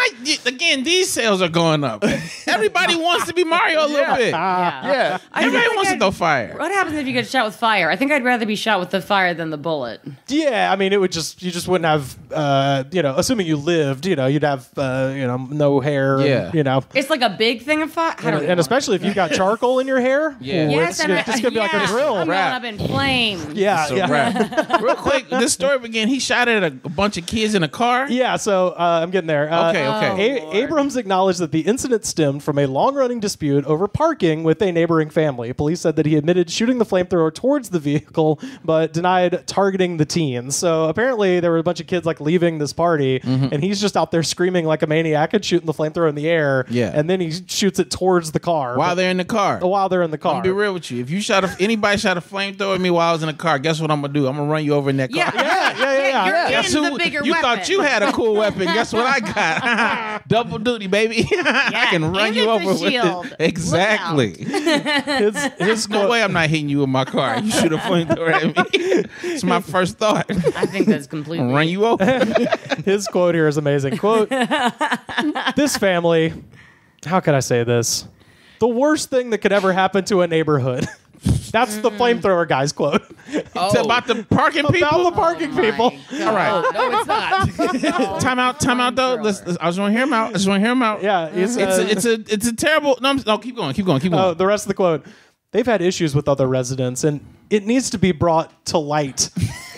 Speaker 4: again, these sales are going up. Everybody wants to be Mario a little bit.
Speaker 2: Yeah.
Speaker 4: Everybody wants to throw fire.
Speaker 3: What happens if you get shot with fire? I think I'd rather be shot with the fire than the bullet.
Speaker 1: Yeah, I mean, you just wouldn't have, assuming you lived, you'd have, no hair.
Speaker 4: Yeah.
Speaker 1: And,
Speaker 3: it's like a big thing of fire.
Speaker 1: And especially if you've got charcoal in your hair.
Speaker 4: Yeah.
Speaker 3: Yes,
Speaker 1: it's going to be like a drill.
Speaker 3: I'm going up in flames.
Speaker 1: Yeah.
Speaker 4: Real quick, this story began. He shot at a bunch of kids in a car.
Speaker 1: Yeah, so I'm getting there.
Speaker 4: Okay.
Speaker 1: Abrams acknowledged that the incident stemmed from a long-running dispute over parking with a neighboring family. Police said that he admitted shooting the flamethrower towards the vehicle, but denied targeting the teens. So apparently there were a bunch of kids like leaving this party, and he's just out there screaming like a maniac and shooting the flamethrower in the air.
Speaker 4: Yeah.
Speaker 1: And then he shoots it towards the car.
Speaker 4: While they're in the car.
Speaker 1: While they're in the car.
Speaker 4: I'm gonna be real with you. If anybody shot a flamethrower at me while I was in the car, guess what I'm gonna do? I'm gonna run you over in that car.
Speaker 3: You're
Speaker 4: Guess
Speaker 3: in
Speaker 4: who?
Speaker 3: the bigger
Speaker 4: You
Speaker 3: weapon.
Speaker 4: thought you had a cool weapon. Guess what I got? Double duty, baby. I can run
Speaker 3: and
Speaker 4: you
Speaker 3: it's a
Speaker 4: over with
Speaker 3: shield.
Speaker 4: it. Exactly.
Speaker 1: His
Speaker 4: No way I'm not hitting you in my car. You shoot a flamethrower at me. It's my first thought.
Speaker 3: I think that's completely.
Speaker 4: I'll run you over.
Speaker 1: His quote here is amazing. Quote, this family, how can I say this? The worst thing that could ever happen to a neighborhood. That's the flamethrower guy's quote.
Speaker 4: It's about the parking people?
Speaker 1: About the parking people.
Speaker 4: All right.
Speaker 2: No, it's not.
Speaker 4: Time out though. I just want to hear him out.
Speaker 1: Yeah.
Speaker 4: It's a terrible. No, keep going.
Speaker 1: The rest of the quote. They've had issues with other residents, and it needs to be brought to light.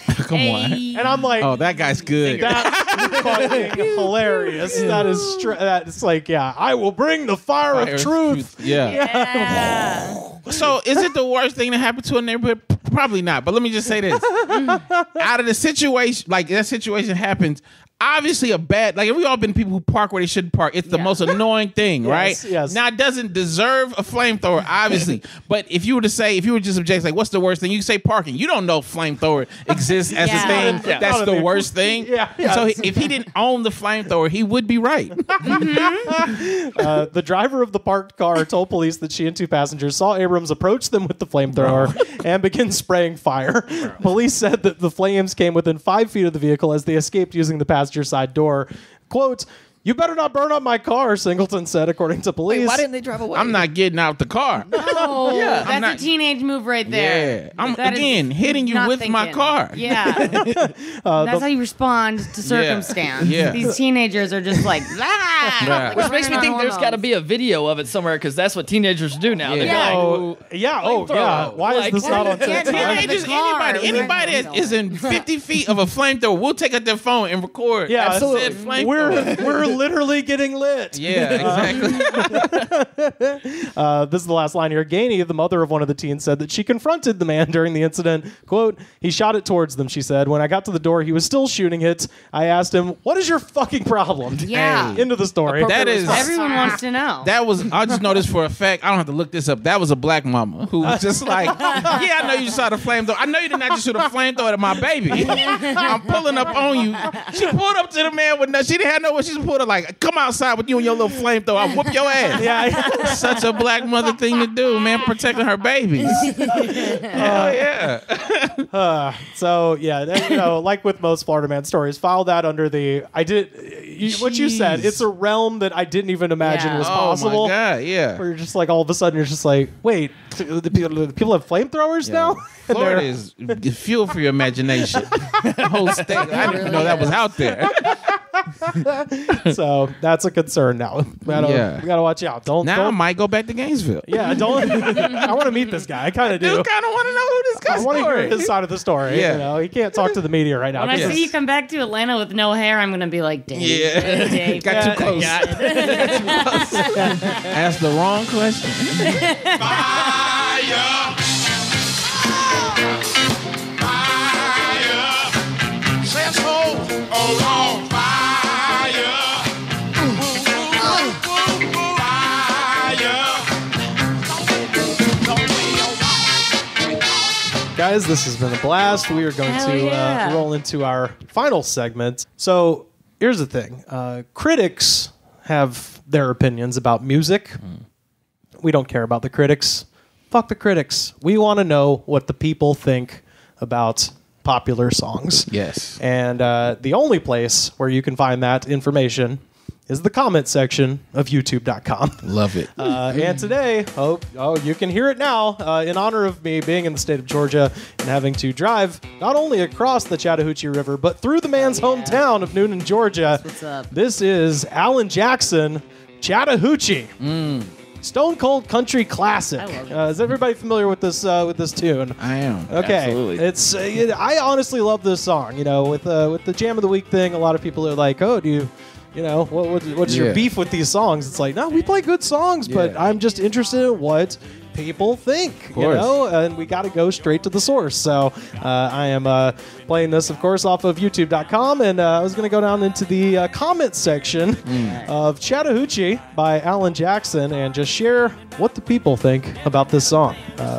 Speaker 4: Come on.
Speaker 1: And I'm like,
Speaker 4: oh, that guy's good.
Speaker 1: That's fucking hilarious. That is that's like, I will bring the fire of truth.
Speaker 4: Yeah. So, is it the worst thing that happened to a neighborhood? Probably not. But let me just say this: out of the situation, like that situation happens. Obviously, we all been people who park where they shouldn't park. It's the most annoying thing, right?
Speaker 1: Yes.
Speaker 4: Now, it doesn't deserve a flamethrower, obviously. But if you were just object, like, what's the worst thing? You say parking. You don't know flamethrower exists as a thing.
Speaker 1: Yeah.
Speaker 4: That's the worst thing.
Speaker 1: Yeah.
Speaker 4: So if he didn't own the flamethrower, he would be right.
Speaker 1: The driver of the parked car told police that she and two passengers saw Abrams approach them with the flamethrower and begin spraying fire. Police said that the flames came within 5 feet of the vehicle as they escaped using the passenger side door. Quote, "You better not burn up my car," Singleton said, according to police.
Speaker 2: Wait, why didn't they drive away?
Speaker 4: I'm not getting out the car.
Speaker 3: Oh, that's a teenage move right there.
Speaker 4: Yeah. I'm, again, hitting you with my car.
Speaker 3: Yeah. That's how you respond to circumstance.
Speaker 4: Yeah.
Speaker 3: These teenagers are just like,
Speaker 4: Right.
Speaker 2: Which makes me think there's got to be a video of it somewhere because that's what teenagers do now. They
Speaker 1: Why is this not on TikTok?
Speaker 4: Teenagers, anybody that is in 50 feet of a flamethrower will take out their phone and record.
Speaker 1: Yeah,
Speaker 4: absolutely.
Speaker 1: We're literally getting lit.
Speaker 4: Yeah, exactly.
Speaker 1: This is the last line here. Gainey, the mother of one of the teens, said that she confronted the man during the incident. Quote, "He shot it towards them," she said. "When I got to the door, he was still shooting it. I asked him, 'What is your fucking problem?'
Speaker 3: Yeah.
Speaker 1: Into the story.
Speaker 4: That is
Speaker 3: Everyone wants to know.
Speaker 4: I just know this for a fact. I don't have to look this up. That was a black mama who was just like, yeah, I know you shot a flamethrower. I know you did not just shoot a flamethrower at my baby. I'm pulling up on you. She pulled up to the man with she didn't have no. She just pulled have like, come outside with you and your little flamethrower. I'll whoop your ass.
Speaker 1: Yeah.
Speaker 4: Such a black mother thing to do, man, protecting her babies. Hell yeah.
Speaker 1: So, yeah, like with most Florida Man stories, file that under the, what you said, it's a realm that I didn't even imagine was possible.
Speaker 4: Oh, my God, yeah.
Speaker 1: Where you're just like, all of a sudden, you're just like, wait, the people have flamethrowers now?
Speaker 4: Florida is fuel for your imagination. The whole state. I didn't even know that was out there.
Speaker 1: So that's a concern now. We gotta watch out.
Speaker 4: I might go back to Gainesville.
Speaker 1: Yeah, don't. I want to meet this guy. I kind of do.
Speaker 4: You kind of want to know who this guy's
Speaker 1: I want to hear his side of the story.
Speaker 4: Yeah.
Speaker 1: He can't talk to the media right now.
Speaker 3: When I see you come back to Atlanta with no hair, I'm gonna be like, damn.
Speaker 4: Yeah.
Speaker 3: Dave.
Speaker 4: Got too close. Asked the wrong question.
Speaker 5: Fire. Says so on fire.
Speaker 1: Guys, this has been a blast. We are going to roll into our final segment. So here's the thing. Critics have their opinions about music. We don't care about the critics. Fuck the critics. We want to know what the people think about popular songs.
Speaker 4: Yes.
Speaker 1: And the only place where you can find that information is the comment section of youtube.com.
Speaker 4: Love it.
Speaker 1: And today, you can hear it now, in honor of me being in the state of Georgia and having to drive not only across the Chattahoochee River, but through the man's hometown of Noonan, Georgia.
Speaker 3: What's up?
Speaker 1: This is Alan Jackson, Chattahoochee. Stone Cold Country Classic.
Speaker 3: I love it.
Speaker 1: Is everybody familiar with this tune?
Speaker 4: I am.
Speaker 1: Okay,
Speaker 2: Absolutely.
Speaker 1: it's I honestly love this song. With the Jam of the Week thing, a lot of people are like, "Oh, do you what's your beef with these songs?" It's like, no, we play good songs, but I'm just interested in what people think, and we got to go straight to the source. So I am playing this, of course, off of youtube.com, and I was going to go down into the comment section of Chattahoochee by Alan Jackson and just share what the people think about this song.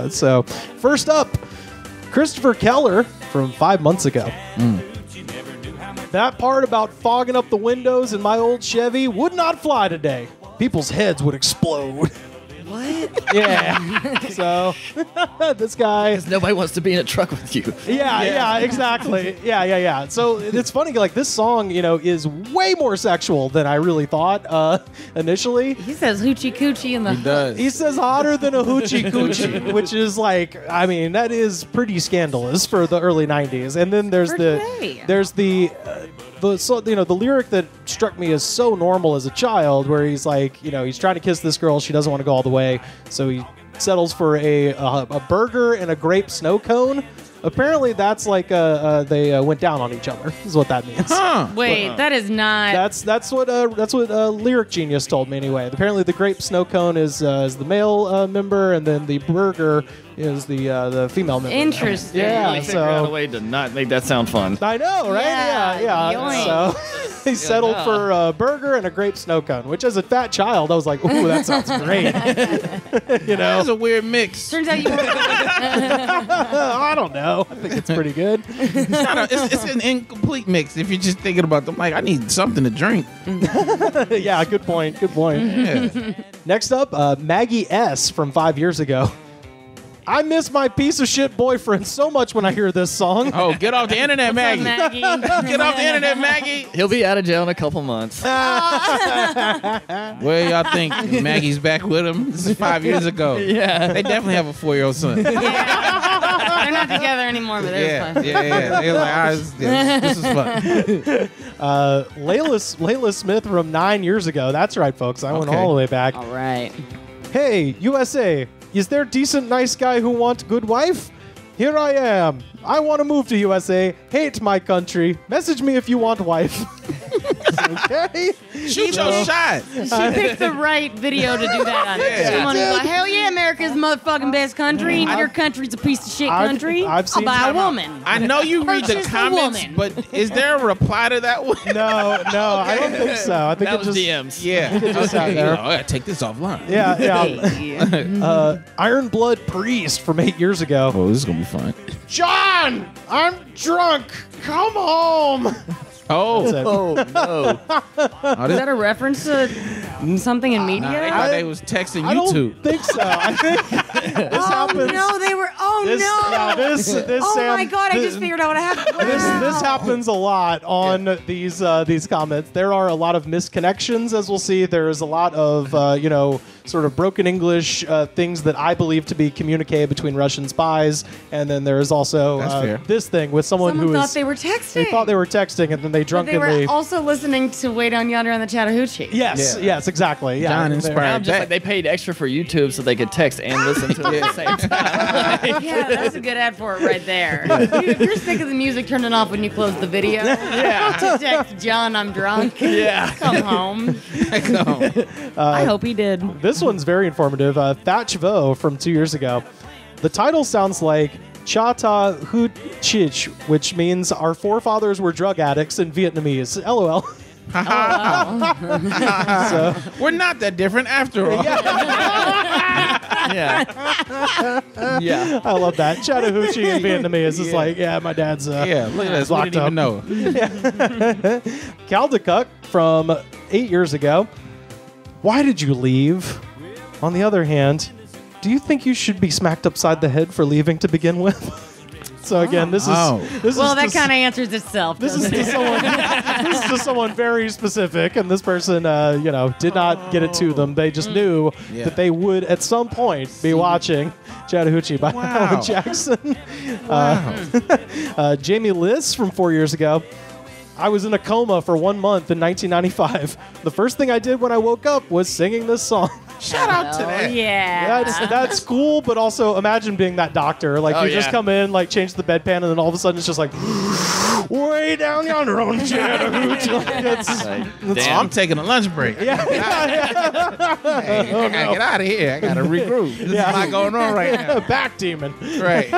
Speaker 1: So first up, Christopher Keller from 5 months ago. That part about fogging up the windows in my old Chevy would not fly today. People's heads would explode.
Speaker 3: What?
Speaker 1: Yeah. So this guy.
Speaker 2: Because nobody wants to be in a truck with you.
Speaker 1: Yeah, exactly. Yeah. So it's funny, like this song, is way more sexual than I really thought initially.
Speaker 3: He says hoochie coochie in the.
Speaker 4: He does.
Speaker 1: He says hotter than a hoochie coochie, which is like, that is pretty scandalous for the early 90s. And then there's the lyric that struck me as so normal as a child, where he's like, he's trying to kiss this girl, she doesn't want to go all the way, so he settles for a burger and a grape snow cone. Apparently, that's like they went down on each other. Is what that means.
Speaker 4: Huh.
Speaker 3: Wait, that is not.
Speaker 1: That's what Lyric Genius told me anyway. Apparently, the grape snow cone is the male member, and then the burger is the female member.
Speaker 3: Interesting.
Speaker 1: Yeah,
Speaker 2: Really figure out a way to not make that sound fun.
Speaker 1: I know, right? Yeah. So he settled for a burger and a grape snow cone, which as a fat child, I was like, ooh, that sounds great.
Speaker 4: That was a weird mix.
Speaker 3: Turns out you.
Speaker 1: I don't know. I think it's pretty good.
Speaker 4: It's an incomplete mix if you're just thinking about them. Like, I need something to drink.
Speaker 1: Yeah, good point.
Speaker 4: Yeah.
Speaker 1: Next up, Maggie S. from 5 years ago. I miss my piece of shit boyfriend so much when I hear this song.
Speaker 4: Oh, get off the internet, Maggie.
Speaker 3: Maggie?
Speaker 4: Get off the internet, Maggie.
Speaker 2: He'll be out of jail in a couple months.
Speaker 4: Where y'all think Maggie's back with him? This is 5 years ago.
Speaker 2: Yeah.
Speaker 4: They definitely have a 4-year-old son.
Speaker 3: They're not together anymore, but they're fine.
Speaker 4: Yeah. They're like, this is fun.
Speaker 1: Layla Smith from 9 years ago. That's right, folks. I went all the way back.
Speaker 3: All right.
Speaker 1: Hey, USA, is there decent, nice guy who want good wife? Here I am. I want to move to USA. Hate my country. Message me if you want wife. Okay.
Speaker 4: Shoot your shot.
Speaker 3: She picked the right video to do that on. Someone was like, hell yeah, America's motherfucking best country. Your country's a piece of shit country.
Speaker 1: I've seen
Speaker 3: I'll buy a woman.
Speaker 4: I know you read the
Speaker 3: Purchase a
Speaker 4: comments,
Speaker 3: woman.
Speaker 4: but is there a reply to that one?
Speaker 1: No, I don't think so. I think
Speaker 2: That
Speaker 1: it
Speaker 2: was
Speaker 1: just
Speaker 2: DMs.
Speaker 4: Yeah.
Speaker 1: just out there.
Speaker 4: I gotta take this offline.
Speaker 1: Yeah. Iron Blood Priest from 8 years ago.
Speaker 4: Oh, this is gonna be fun.
Speaker 1: John, I'm drunk. Come home.
Speaker 4: Oh no!
Speaker 3: Is that a reference to something in media?
Speaker 4: They thought they was texting YouTube.
Speaker 1: I don't think so. I think this happens.
Speaker 3: No, they were. Oh
Speaker 1: this,
Speaker 3: no!
Speaker 1: Yeah, this.
Speaker 3: Oh
Speaker 1: Sam,
Speaker 3: my God! I just figured out what happened. Wow.
Speaker 1: This happens a lot on these comments. There are a lot of misconnections, as we'll see. There is a lot of sort of broken English things that I believe to be communique between Russian spies, and then there is also this thing with someone who
Speaker 3: thought they were texting.
Speaker 1: They thought they were texting, and then they drunkenly.
Speaker 3: But they were also listening to Way Down Yonder on the Chattahoochee.
Speaker 1: Yes, exactly. Yeah,
Speaker 4: John inspired
Speaker 2: just like they paid extra for YouTube so they could text and listen to it at the same time.
Speaker 3: Yeah, that's a good ad for it right there. If you're sick of the music, turn it off when you close the video.
Speaker 2: Yeah.
Speaker 3: To text John, I'm drunk.
Speaker 2: Yeah.
Speaker 3: Come home. I hope he did.
Speaker 1: This one's very informative. Thatch Vo from 2 years ago. The title sounds like Chattahoochee, which means our forefathers were drug addicts in Vietnamese. LOL.
Speaker 4: So, we're not that different after all.
Speaker 2: Yeah.
Speaker 1: I love that. Chattahoochee in Vietnamese is like, my dad's
Speaker 4: look at this. We didn't even know.
Speaker 1: Caldecott from 8 years ago. Why did you leave? On the other hand, do you think you should be smacked upside the head for leaving to begin with? So again, this is
Speaker 3: that kind of answers itself.
Speaker 1: This is to someone very specific, and this person, did not get it to them. They just knew that they would at some point be watching Chattahoochee by Alan Jackson. Jamie Liss from 4 years ago. I was in a coma for 1 month in 1995. The first thing I did when I woke up was singing this song.
Speaker 4: Shout out to that.
Speaker 3: Yeah.
Speaker 1: That's cool, but also imagine being that doctor. Like, you just come in, like, change the bedpan, and then all of a sudden it's just like, way down yonder on Chattahoochee.
Speaker 4: I'm taking a lunch break. Hey, I gotta get out of here. I gotta regroup. This is not going on right now.
Speaker 1: Back demon.
Speaker 4: Right.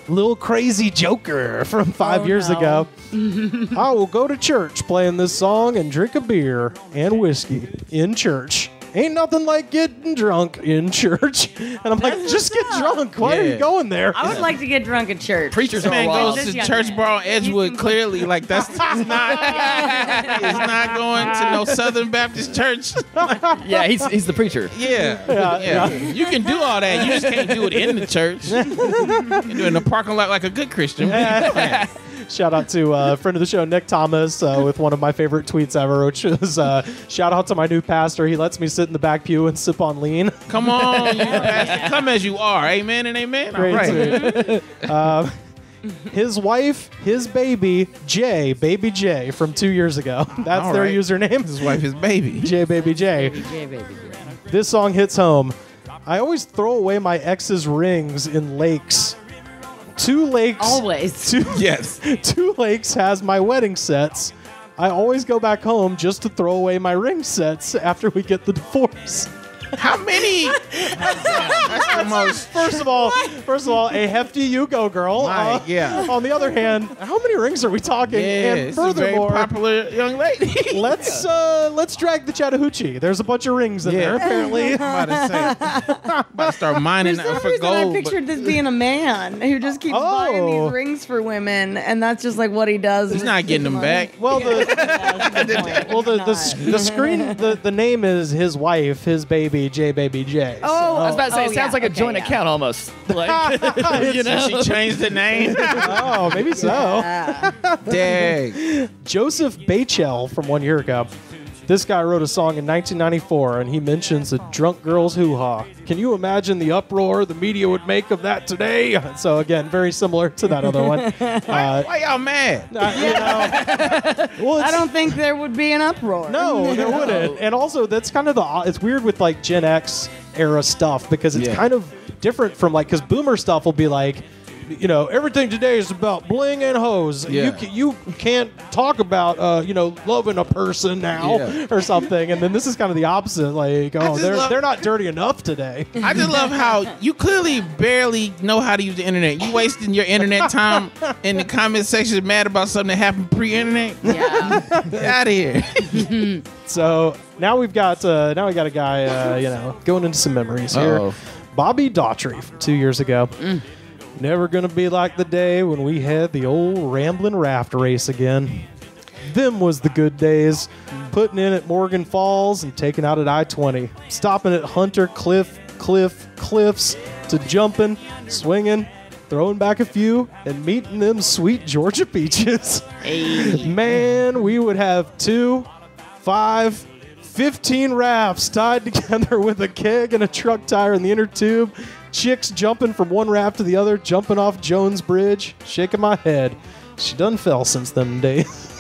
Speaker 1: Little Crazy Joker from 5 years ago. I will go to church playing this song and drink a beer and whiskey in church. Ain't nothing like getting drunk in church. And I'm like, just get drunk. Why are you going there?
Speaker 3: I would like to get drunk at church.
Speaker 2: Preachers
Speaker 4: man
Speaker 2: wild.
Speaker 4: goes to Church Bar on Edgewood. Clearly, like that's not. He's not going to no Southern Baptist church.
Speaker 2: Yeah, he's the preacher.
Speaker 4: Yeah. You can do all that. You just can't do it in the church. You can do it in the parking lot like a good Christian.
Speaker 1: Shout out to a friend of the show, Nick Thomas, with one of my favorite tweets ever, which is shout out to my new pastor. He lets me sit in the back pew and sip on lean.
Speaker 4: Come on, pastor. Come as you are. Amen and amen.
Speaker 1: Great. All right. His wife, his baby, Baby J, from 2 years ago. That's their username.
Speaker 4: His wife, his baby.
Speaker 1: Baby J.
Speaker 3: Baby J.
Speaker 1: This song hits home. I always throw away my ex's rings in lakes. 2 lakes.
Speaker 3: Always.
Speaker 1: 2 lakes has my wedding sets. I always go back home just to throw away my ring sets after we get the divorce.
Speaker 4: How many? That's the most.
Speaker 1: First of all, a hefty you go, girl. On the other hand, how many rings are we talking? And furthermore,
Speaker 4: a very popular young lady.
Speaker 1: let's drag the Chattahoochee. There's a bunch of rings in there, apparently.
Speaker 4: I'm about to start mining for gold.
Speaker 3: I pictured this being a man who just keeps buying these rings for women, and that's just like what he does.
Speaker 4: He's not getting them back.
Speaker 1: Well, the screen, the name is his wife, his baby. Baby J.
Speaker 2: I was about to say, it sounds like a joint account almost. Like,
Speaker 4: she changed the name.
Speaker 1: Oh, maybe so.
Speaker 4: Dang.
Speaker 1: Joseph Bachel from 1 year ago. This guy wrote a song in 1994, and he mentions a drunk girl's hoo-ha. Can you imagine the uproar the media would make of that today? So, again, very similar to that other one.
Speaker 4: Why y'all mad?
Speaker 3: I don't think there would be an uproar.
Speaker 1: No, there wouldn't. And also, that's kind of it's weird with, like, Gen X era stuff, because it's kind of different from, like, because boomer stuff will be like, everything today is about bling and hoes.
Speaker 4: Yeah.
Speaker 1: You can't talk about, loving a person now or something. And then this is kind of the opposite. Like, they're not dirty enough today.
Speaker 4: I just love how you clearly barely know how to use the internet. You wasting your internet time in the comment section mad about something that happened pre-internet.
Speaker 3: Yeah.
Speaker 4: Get out of here.
Speaker 1: So now we got a guy, going into some memories here. Bobby Daughtry from 2 years ago. Never gonna be like the day when we had the old rambling raft race again. Them was the good days. Putting in at Morgan Falls and taking out at I-20. Stopping at Hunter, cliffs, to jumping, swinging, throwing back a few, and meeting them sweet Georgia beaches. Hey. Man, we would have 2, 5, 15 rafts tied together with a keg and a truck tire in the inner tube. Chicks jumping from one raft to the other, jumping off Jones Bridge, shaking my head. She done fell since them days.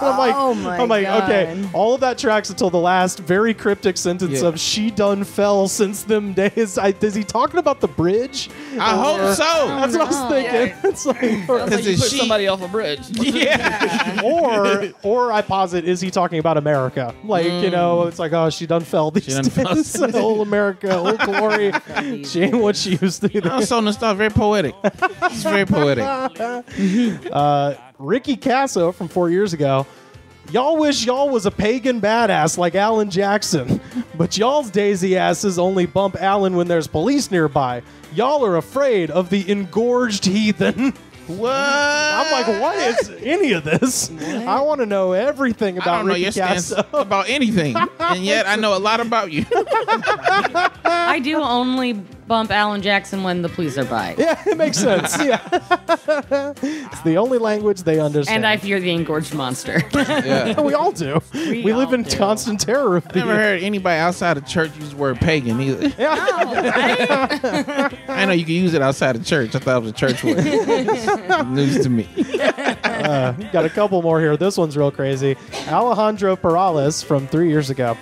Speaker 1: I'm like, God. Okay, all of that tracks until the last very cryptic sentence of "she done fell since them days." Is he talking about the bridge?
Speaker 4: I hope so.
Speaker 1: That's what I was thinking. Yeah. It's like,
Speaker 2: you put somebody off a bridge.
Speaker 1: Yeah. or I posit, is he talking about America? Like, it's like, oh, she done fell these days. Old America, old glory. She ain't what she used to be.
Speaker 4: Also, nostalgic, very poetic. It's very poetic.
Speaker 1: Ricky Casso from 4 years ago. Y'all wish y'all was a pagan badass like Alan Jackson, but y'all's daisy asses only bump Alan when there's police nearby. Y'all are afraid of the engorged heathen.
Speaker 4: What?
Speaker 1: I'm like, what is any of this? What? I want to know everything about Ricky Casso.
Speaker 4: About anything, and yet I know a lot about you.
Speaker 3: I do only bump Alan Jackson when the police are by.
Speaker 1: Yeah, it makes sense. Yeah, it's the only language they understand.
Speaker 3: And I fear the engorged monster.
Speaker 1: Yeah, we all do. We live in constant terror of
Speaker 4: I never heard anybody outside of church use the word pagan either.
Speaker 1: Yeah.
Speaker 3: No, right?
Speaker 4: I know you can use it outside of church. I thought it was a church word. News to me.
Speaker 1: Got a couple more here. This one's real crazy. Alejandro Perales from 3 years ago.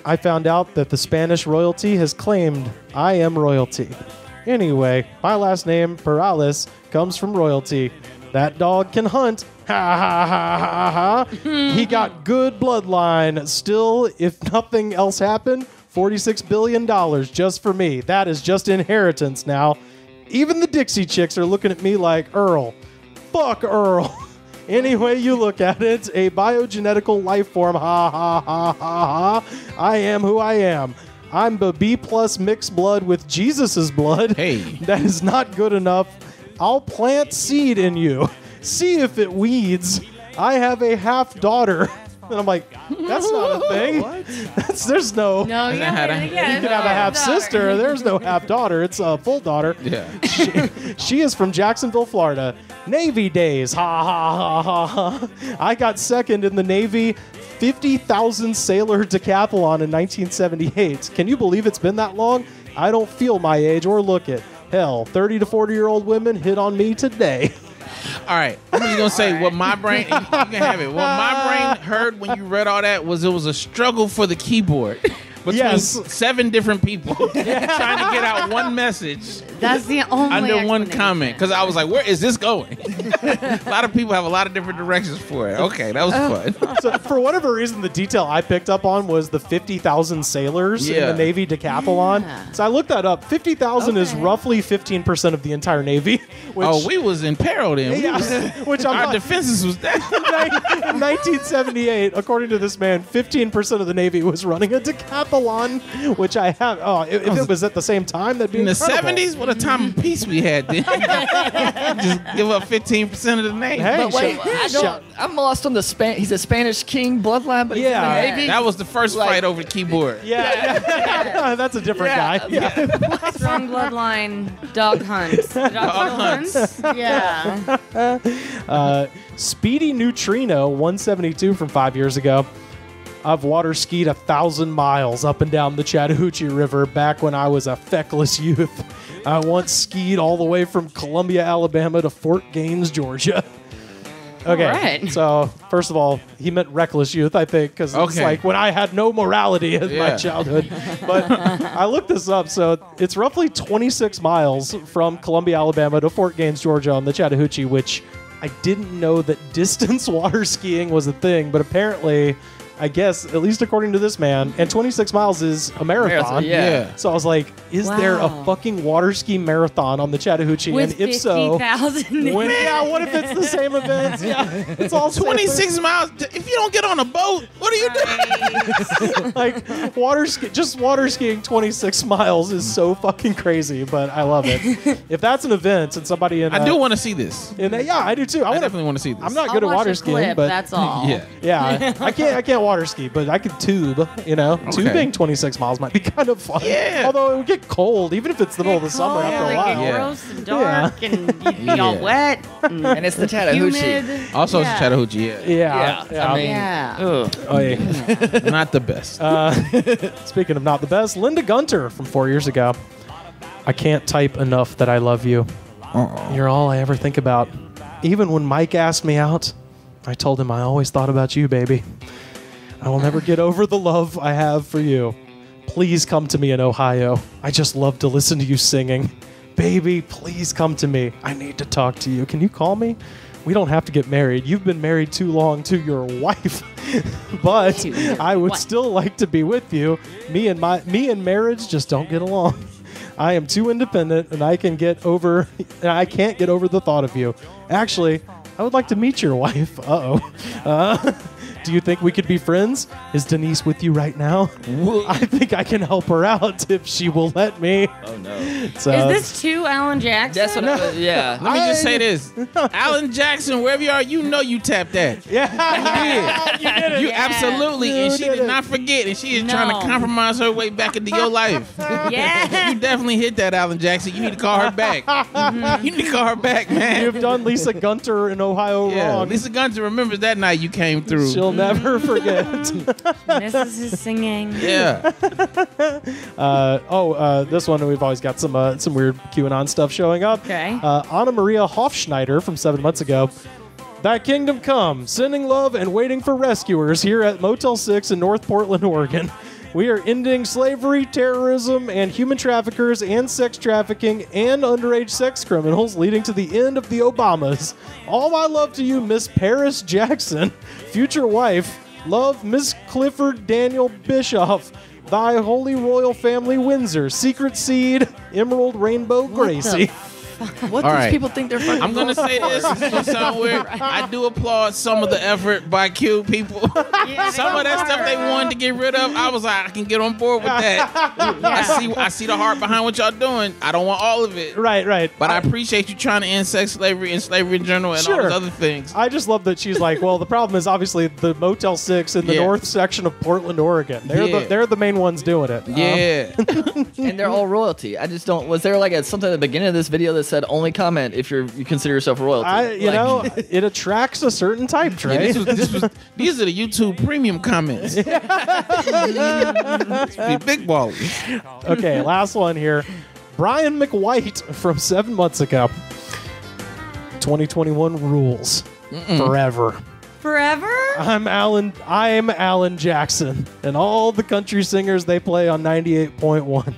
Speaker 1: I found out that the Spanish royalty has claimed I am royalty. Anyway, my last name, Perales, comes from royalty. That dog can hunt. Ha ha ha ha ha. He got good bloodline. Still, if nothing else happened, $46 billion just for me. That is just inheritance now. Even the Dixie chicks are looking at me like, Earl. Fuck Earl. Any way you look at it, a biogenetical life form. Ha ha ha ha ha. I am who I am. I'm the B+ mixed blood with Jesus's blood.
Speaker 4: Hey.
Speaker 1: That is not good enough. I'll plant seed in you. See if it weeds. I have a half daughter. And I'm like, that's not a thing. What? There's no.
Speaker 3: No, you can
Speaker 1: have a half sister. There's no half daughter. It's a full daughter.
Speaker 4: Yeah.
Speaker 1: She is from Jacksonville, Florida. Navy days. Ha ha ha ha ha. I got second in the Navy 50,000 sailor decathlon in 1978. Can you believe it's been that long? I don't feel my age or look it. Hell, 30 to 40-year-old women hit on me today.
Speaker 4: All right, I'm just gonna say what my brain. You can have it. What my brain heard when you read all that was it was a struggle for the keyboard between 7 different people trying to get out one message.
Speaker 3: That's the only
Speaker 4: under one comment because I was like, "Where is this going?" A lot of people have a lot of different directions for it. Okay, that was fun.
Speaker 1: So for whatever reason, the detail I picked up on was the 50,000 sailors in the Navy decathlon. Yeah. So I looked that up. 50,000 is roughly 15% of the entire Navy. Which,
Speaker 4: we was in peril then.
Speaker 1: Which
Speaker 4: our defenses was that.
Speaker 1: In 1978, according to this man, 15% of the Navy was running a decathlon, which I have. Oh, if it was at the same time, that'd be
Speaker 4: in
Speaker 1: incredible.
Speaker 4: the 70s. What a time of peace we had then. Just give up 15% of the Navy.
Speaker 1: Hey,
Speaker 2: but wait, I'm lost on the He's a Spanish king bloodline, but he's in the Navy.
Speaker 4: That was the first fight over the keyboard.
Speaker 1: Yeah. That's a different guy. Yeah.
Speaker 3: Strong bloodline, dog hunts. Dog hunts. Yeah.
Speaker 1: Speedy Neutrino 172 from 5 years ago. I've water skied 1,000 miles up and down the Chattahoochee River back when I was a feckless youth. I once skied all the way from Columbia, Alabama to Fort Gaines, Georgia. Okay,
Speaker 3: right.
Speaker 1: So first of all, he meant reckless youth, I think, because it's like when I had no morality in my childhood. But I looked this up, so it's roughly 26 miles from Columbia, Alabama to Fort Gaines, Georgia on the Chattahoochee, which I didn't know that distance water skiing was a thing, but apparently I guess, at least according to this man, and 26 miles is a marathon.
Speaker 2: Yeah.
Speaker 1: So I was like, is there a fucking water ski marathon on the Chattahoochee?
Speaker 3: With
Speaker 1: and if so,
Speaker 3: 50,000.
Speaker 1: what if it's the same event? Yeah, it's all
Speaker 4: 26 miles. If you don't get on a boat, what are you doing?
Speaker 1: Like water skiing 26 miles is so fucking crazy, but I love it. If that's an event and somebody in,
Speaker 4: I do want to see this.
Speaker 1: Yeah, I do too.
Speaker 4: I definitely want to see this.
Speaker 1: I'm not good at water skiing, but
Speaker 3: that's all.
Speaker 1: yeah, I can't water ski, but I could tube. Tubing 26 miles might be kind of fun.
Speaker 4: Yeah.
Speaker 1: Although it would get cold, even if it's the middle of the summer after a while.
Speaker 3: Get gross and dark and you'd be all wet.
Speaker 2: And it's the Chattahoochee.
Speaker 3: Humid.
Speaker 4: Also, it's Chattahoochee.
Speaker 1: Yeah.
Speaker 2: I mean,
Speaker 1: yeah.
Speaker 4: Not the best.
Speaker 1: Speaking of not the best, Linda Gunter from 4 years ago. I can't type enough that I love you. You're all I ever think about. Even when Mike asked me out, I told him I always thought about you, baby. I will never get over the love I have for you. Please come to me in Ohio. I just love to listen to you singing. Baby, please come to me. I need to talk to you. Can you call me? We don't have to get married. You've been married too long to your wife. But I would still like to be with you. Me and marriage just don't get along. I am too independent and I can't get over the thought of you. Actually, I would like to meet your wife. Do you think we could be friends? Is Denise with you right now? I think I can help her out if she will let me.
Speaker 2: Oh, no.
Speaker 3: Is this to Alan Jackson?
Speaker 2: That's what Let
Speaker 4: me just say this. Alan Jackson, wherever you are, you tapped that.
Speaker 1: Yeah.
Speaker 4: You did it. You absolutely. And she did not forget. And she is trying to compromise her way back into your life.
Speaker 3: Yeah.
Speaker 4: You definitely hit that, Alan Jackson. You need to call her back. You need to call her back, man.
Speaker 1: You've done Lisa Gunter in Ohio wrong.
Speaker 4: Lisa Gunter remembers that night you came through.
Speaker 1: She'll never forget.
Speaker 3: Misses his singing.
Speaker 4: Yeah.
Speaker 1: This one we've always got some weird QAnon stuff showing up.
Speaker 3: Okay.
Speaker 1: Anna Maria Hofschneider from 7 months ago. Thy kingdom come, sending love and waiting for rescuers here at Motel 6 in North Portland, Oregon. We are ending slavery, terrorism, and human traffickers and sex trafficking and underage sex criminals, leading to the end of the Obamas. All my love to you, Miss Paris Jackson, future wife. Love, Miss Clifford Daniel Bischoff. Thy holy royal family Windsor. Secret Seed, Emerald Rainbow Gracie.
Speaker 2: What do people think they're fucking
Speaker 4: I'm going to say this. It's going to sound weird. I do applaud some of the effort by Q people. Some of that stuff they wanted to get rid of, I was like, I can get on board with that. I see the heart behind what y'all doing. I don't want all of it.
Speaker 1: Right.
Speaker 4: But I appreciate you trying to end sex slavery and slavery in general and all those other things.
Speaker 1: I just love that she's like, well, the problem is obviously the Motel 6 in the north section of Portland, Oregon. They're the main ones doing it.
Speaker 4: Yeah.
Speaker 2: And they're all royalty. I just don't. Was there like something at the beginning of this video that said only comment if you consider yourself royalty?
Speaker 1: It attracts a certain type, Trey.
Speaker 4: Yeah, these are the YouTube premium comments. Big ballers.
Speaker 1: Okay, last one here. Brian McWhite from 7 months ago. 2021 rules forever.
Speaker 3: Forever?
Speaker 1: I'm Alan Jackson, and all the country singers they play on 98.1.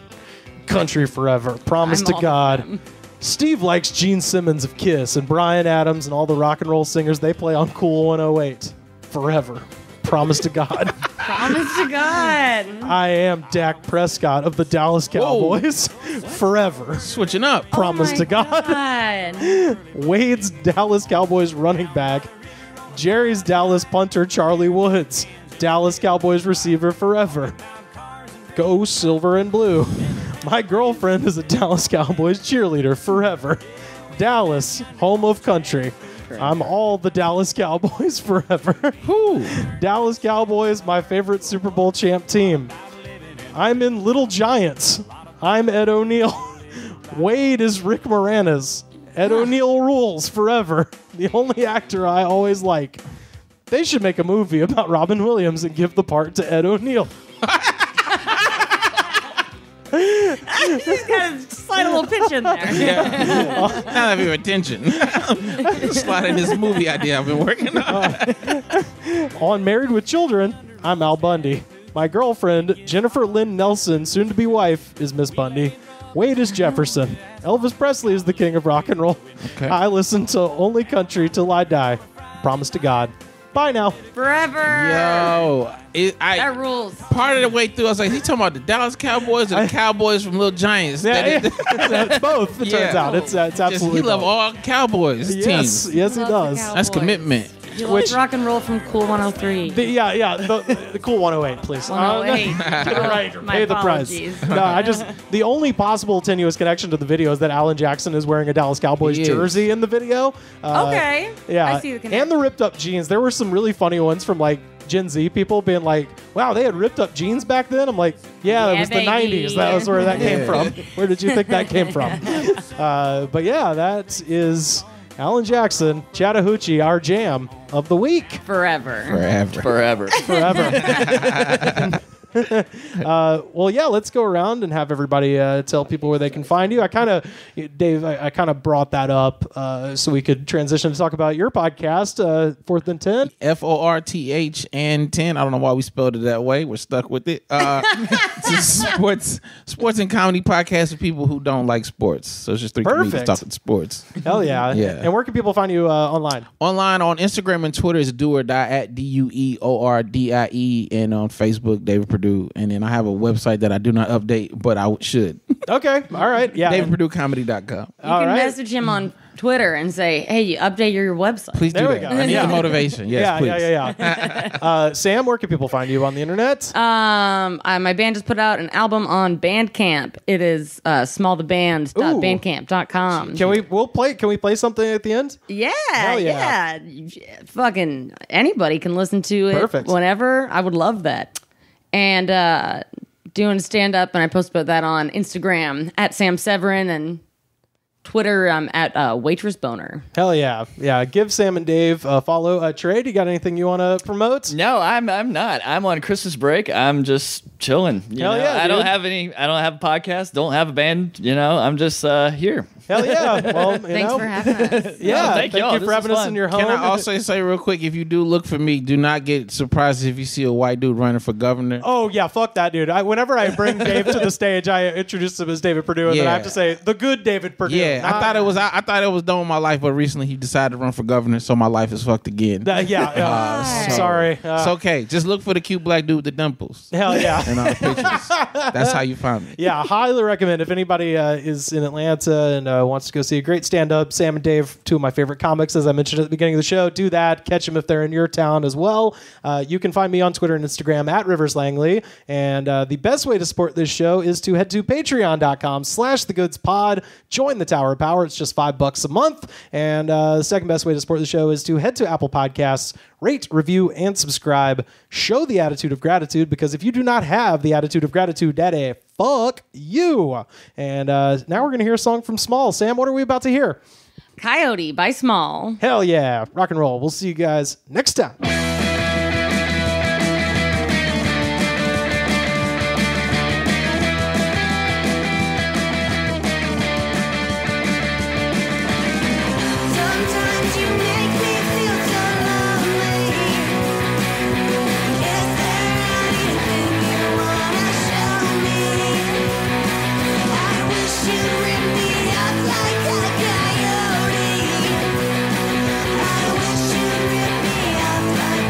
Speaker 1: Country forever. Promise to God. Steve likes Gene Simmons of Kiss, and Bryan Adams and all the rock and roll singers they play on Cool 108. Forever. Promise to God.
Speaker 3: Promise to God.
Speaker 1: I am Dak Prescott of the Dallas Cowboys. Forever.
Speaker 4: Switching up.
Speaker 1: Promise to God. Wade's Dallas Cowboys running back. Jerry's Dallas punter Charlie Woods. Dallas Cowboys receiver forever. Go silver and blue. My girlfriend is a Dallas Cowboys cheerleader forever. Dallas, home of country. I'm all the Dallas Cowboys forever. Dallas Cowboys, my favorite Super Bowl champ team. I'm in Little Giants. I'm Ed O'Neill. Wade is Rick Moranis. Ed O'Neill rules forever. The only actor I always like. They should make a movie about Robin Williams and give the part to Ed O'Neill.
Speaker 3: He's got to slide a little pitch in there.
Speaker 4: Now I have your attention. Slide in this movie idea I've been working on.
Speaker 1: On Married with Children, I'm Al Bundy. My girlfriend, Jennifer Lynn Nelson, soon-to-be wife, is Miss Bundy. Wade is Jefferson. Elvis Presley is the king of rock and roll. Okay. I listen to only country till I die. Promise to God. Bye now.
Speaker 3: Forever.
Speaker 4: Yo.
Speaker 3: That rules.
Speaker 4: Part of the way through, I was like, he talking about the Dallas Cowboys or the Cowboys from Little Giants?
Speaker 1: It's both, it turns out. It's absolutely
Speaker 4: he loves all Cowboys teams.
Speaker 1: Yes, he does.
Speaker 4: That's commitment.
Speaker 3: Which rock and roll from Cool 103.
Speaker 1: The Cool 108, please.
Speaker 3: 108.
Speaker 1: Right, pay the price. No, the only possible tenuous connection to the video is that Alan Jackson is wearing a Dallas Cowboys jersey in the video.
Speaker 3: Okay.
Speaker 1: Yeah.
Speaker 3: I see the connection.
Speaker 1: And the ripped up jeans. There were some really funny ones from like Gen Z people being like, wow, they had ripped up jeans back then? I'm like, yeah, it was the 90s. That was where that came from. Where did you think that came from? But yeah, that is Alan Jackson, Chattahoochee, our jam of the week.
Speaker 3: Forever.
Speaker 1: Well, yeah, let's go around and have everybody tell people where they can find you. Dave, I kind of brought that up so we could transition to talk about your podcast, 4th and 10.
Speaker 4: FORTH and 10. I don't know why we spelled it that way. We're stuck with it. It's a sports and comedy podcast for people who don't like sports. So it's just 3 comedians talking sports.
Speaker 1: Hell yeah. And where can people find you online?
Speaker 4: Online on Instagram and Twitter is doordie at DUEORDIE, and on Facebook, David Perdue. And then I have a website that I do not update, but I should.
Speaker 1: Okay. All right. Yeah.
Speaker 4: DavidPerdueComedy.com.
Speaker 3: You can message him on Twitter and say, hey, you update your website.
Speaker 4: Please do that. I need the motivation. Yes, please.
Speaker 1: Yeah. Sam, where can people find you on the internet?
Speaker 3: My band just put out an album on Bandcamp. It is smalltheband.bandcamp.com.
Speaker 1: Can we play something at the end?
Speaker 3: Yeah. Hell yeah. Fucking anybody can listen to it whenever. I would love that. And doing stand-up, and I post about that on Instagram at Samm Severin, and Twitter at Waitress Boner.
Speaker 1: Hell yeah. Yeah, give Sam and Dave a follow. Trey, do you got anything you want to promote?
Speaker 2: No, I'm not. I'm on Christmas break. I'm just chilling.
Speaker 1: Yeah,
Speaker 2: I don't have a podcast, don't have a band, I'm just here.
Speaker 1: Hell yeah. Well,
Speaker 3: thanks for having us.
Speaker 1: Yeah, thank you for having us in your home.
Speaker 4: Can I also say real quick, if you do look for me, do not get surprised if you see a white dude running for governor.
Speaker 1: Oh, yeah, fuck that dude. Whenever I bring Dave to the stage, I introduce him as David Perdue, and then I have to say, the good David Perdue.
Speaker 4: Yeah, I thought it was done with my life, but recently he decided to run for governor, so my life is fucked again.
Speaker 1: Sorry.
Speaker 4: It's okay. Just look for the cute black dude with the dimples.
Speaker 1: Hell yeah.
Speaker 4: And all the pictures. That's how you find me.
Speaker 1: Yeah, highly recommend. If anybody is in Atlanta and wants to go see a great stand-up, Sam and Dave, 2 of my favorite comics, as I mentioned at the beginning of the show, do that. Catch them if they're in your town as well. You can find me on Twitter and Instagram at Rivers Langley. And the best way to support this show is to head to patreon.com/thegoodspod. Join the Tower of Power. It's just $5 a month. And the second best way to support the show is to head to Apple Podcasts, rate, review, and subscribe. Show the attitude of gratitude, because if you do not have the attitude of gratitude, daddy, fuck you. And now we're going to hear a song from Small. Sam, what are we about to hear?
Speaker 3: Coyote by Small.
Speaker 1: Hell yeah. Rock and roll. We'll see you guys next time.
Speaker 6: Like a coyote. I wish you'd rip me up like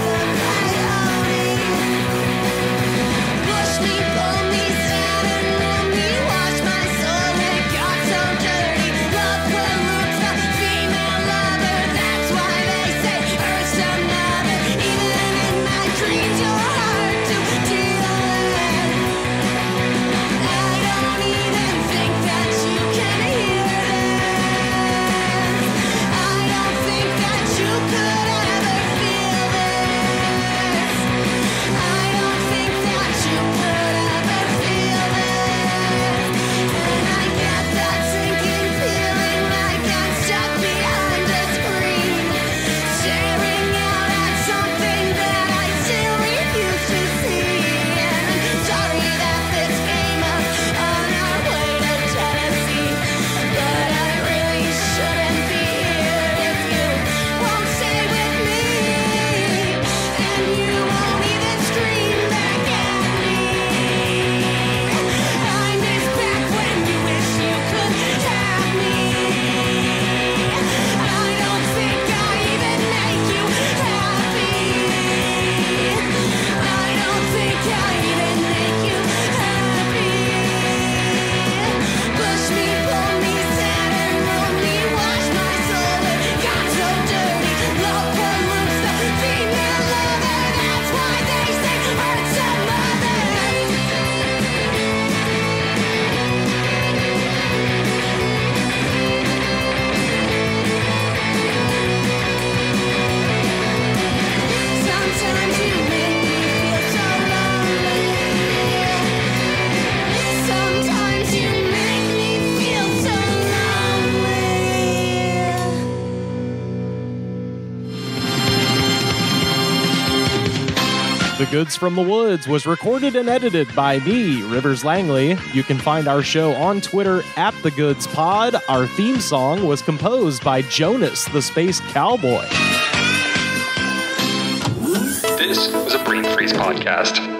Speaker 1: The Goods from the Woods was recorded and edited by me, Rivers Langley. You can find our show on Twitter at The Goods Pod. Our theme song was composed by Jonas, the Space Cowboy.
Speaker 6: This was a Brain Freeze podcast.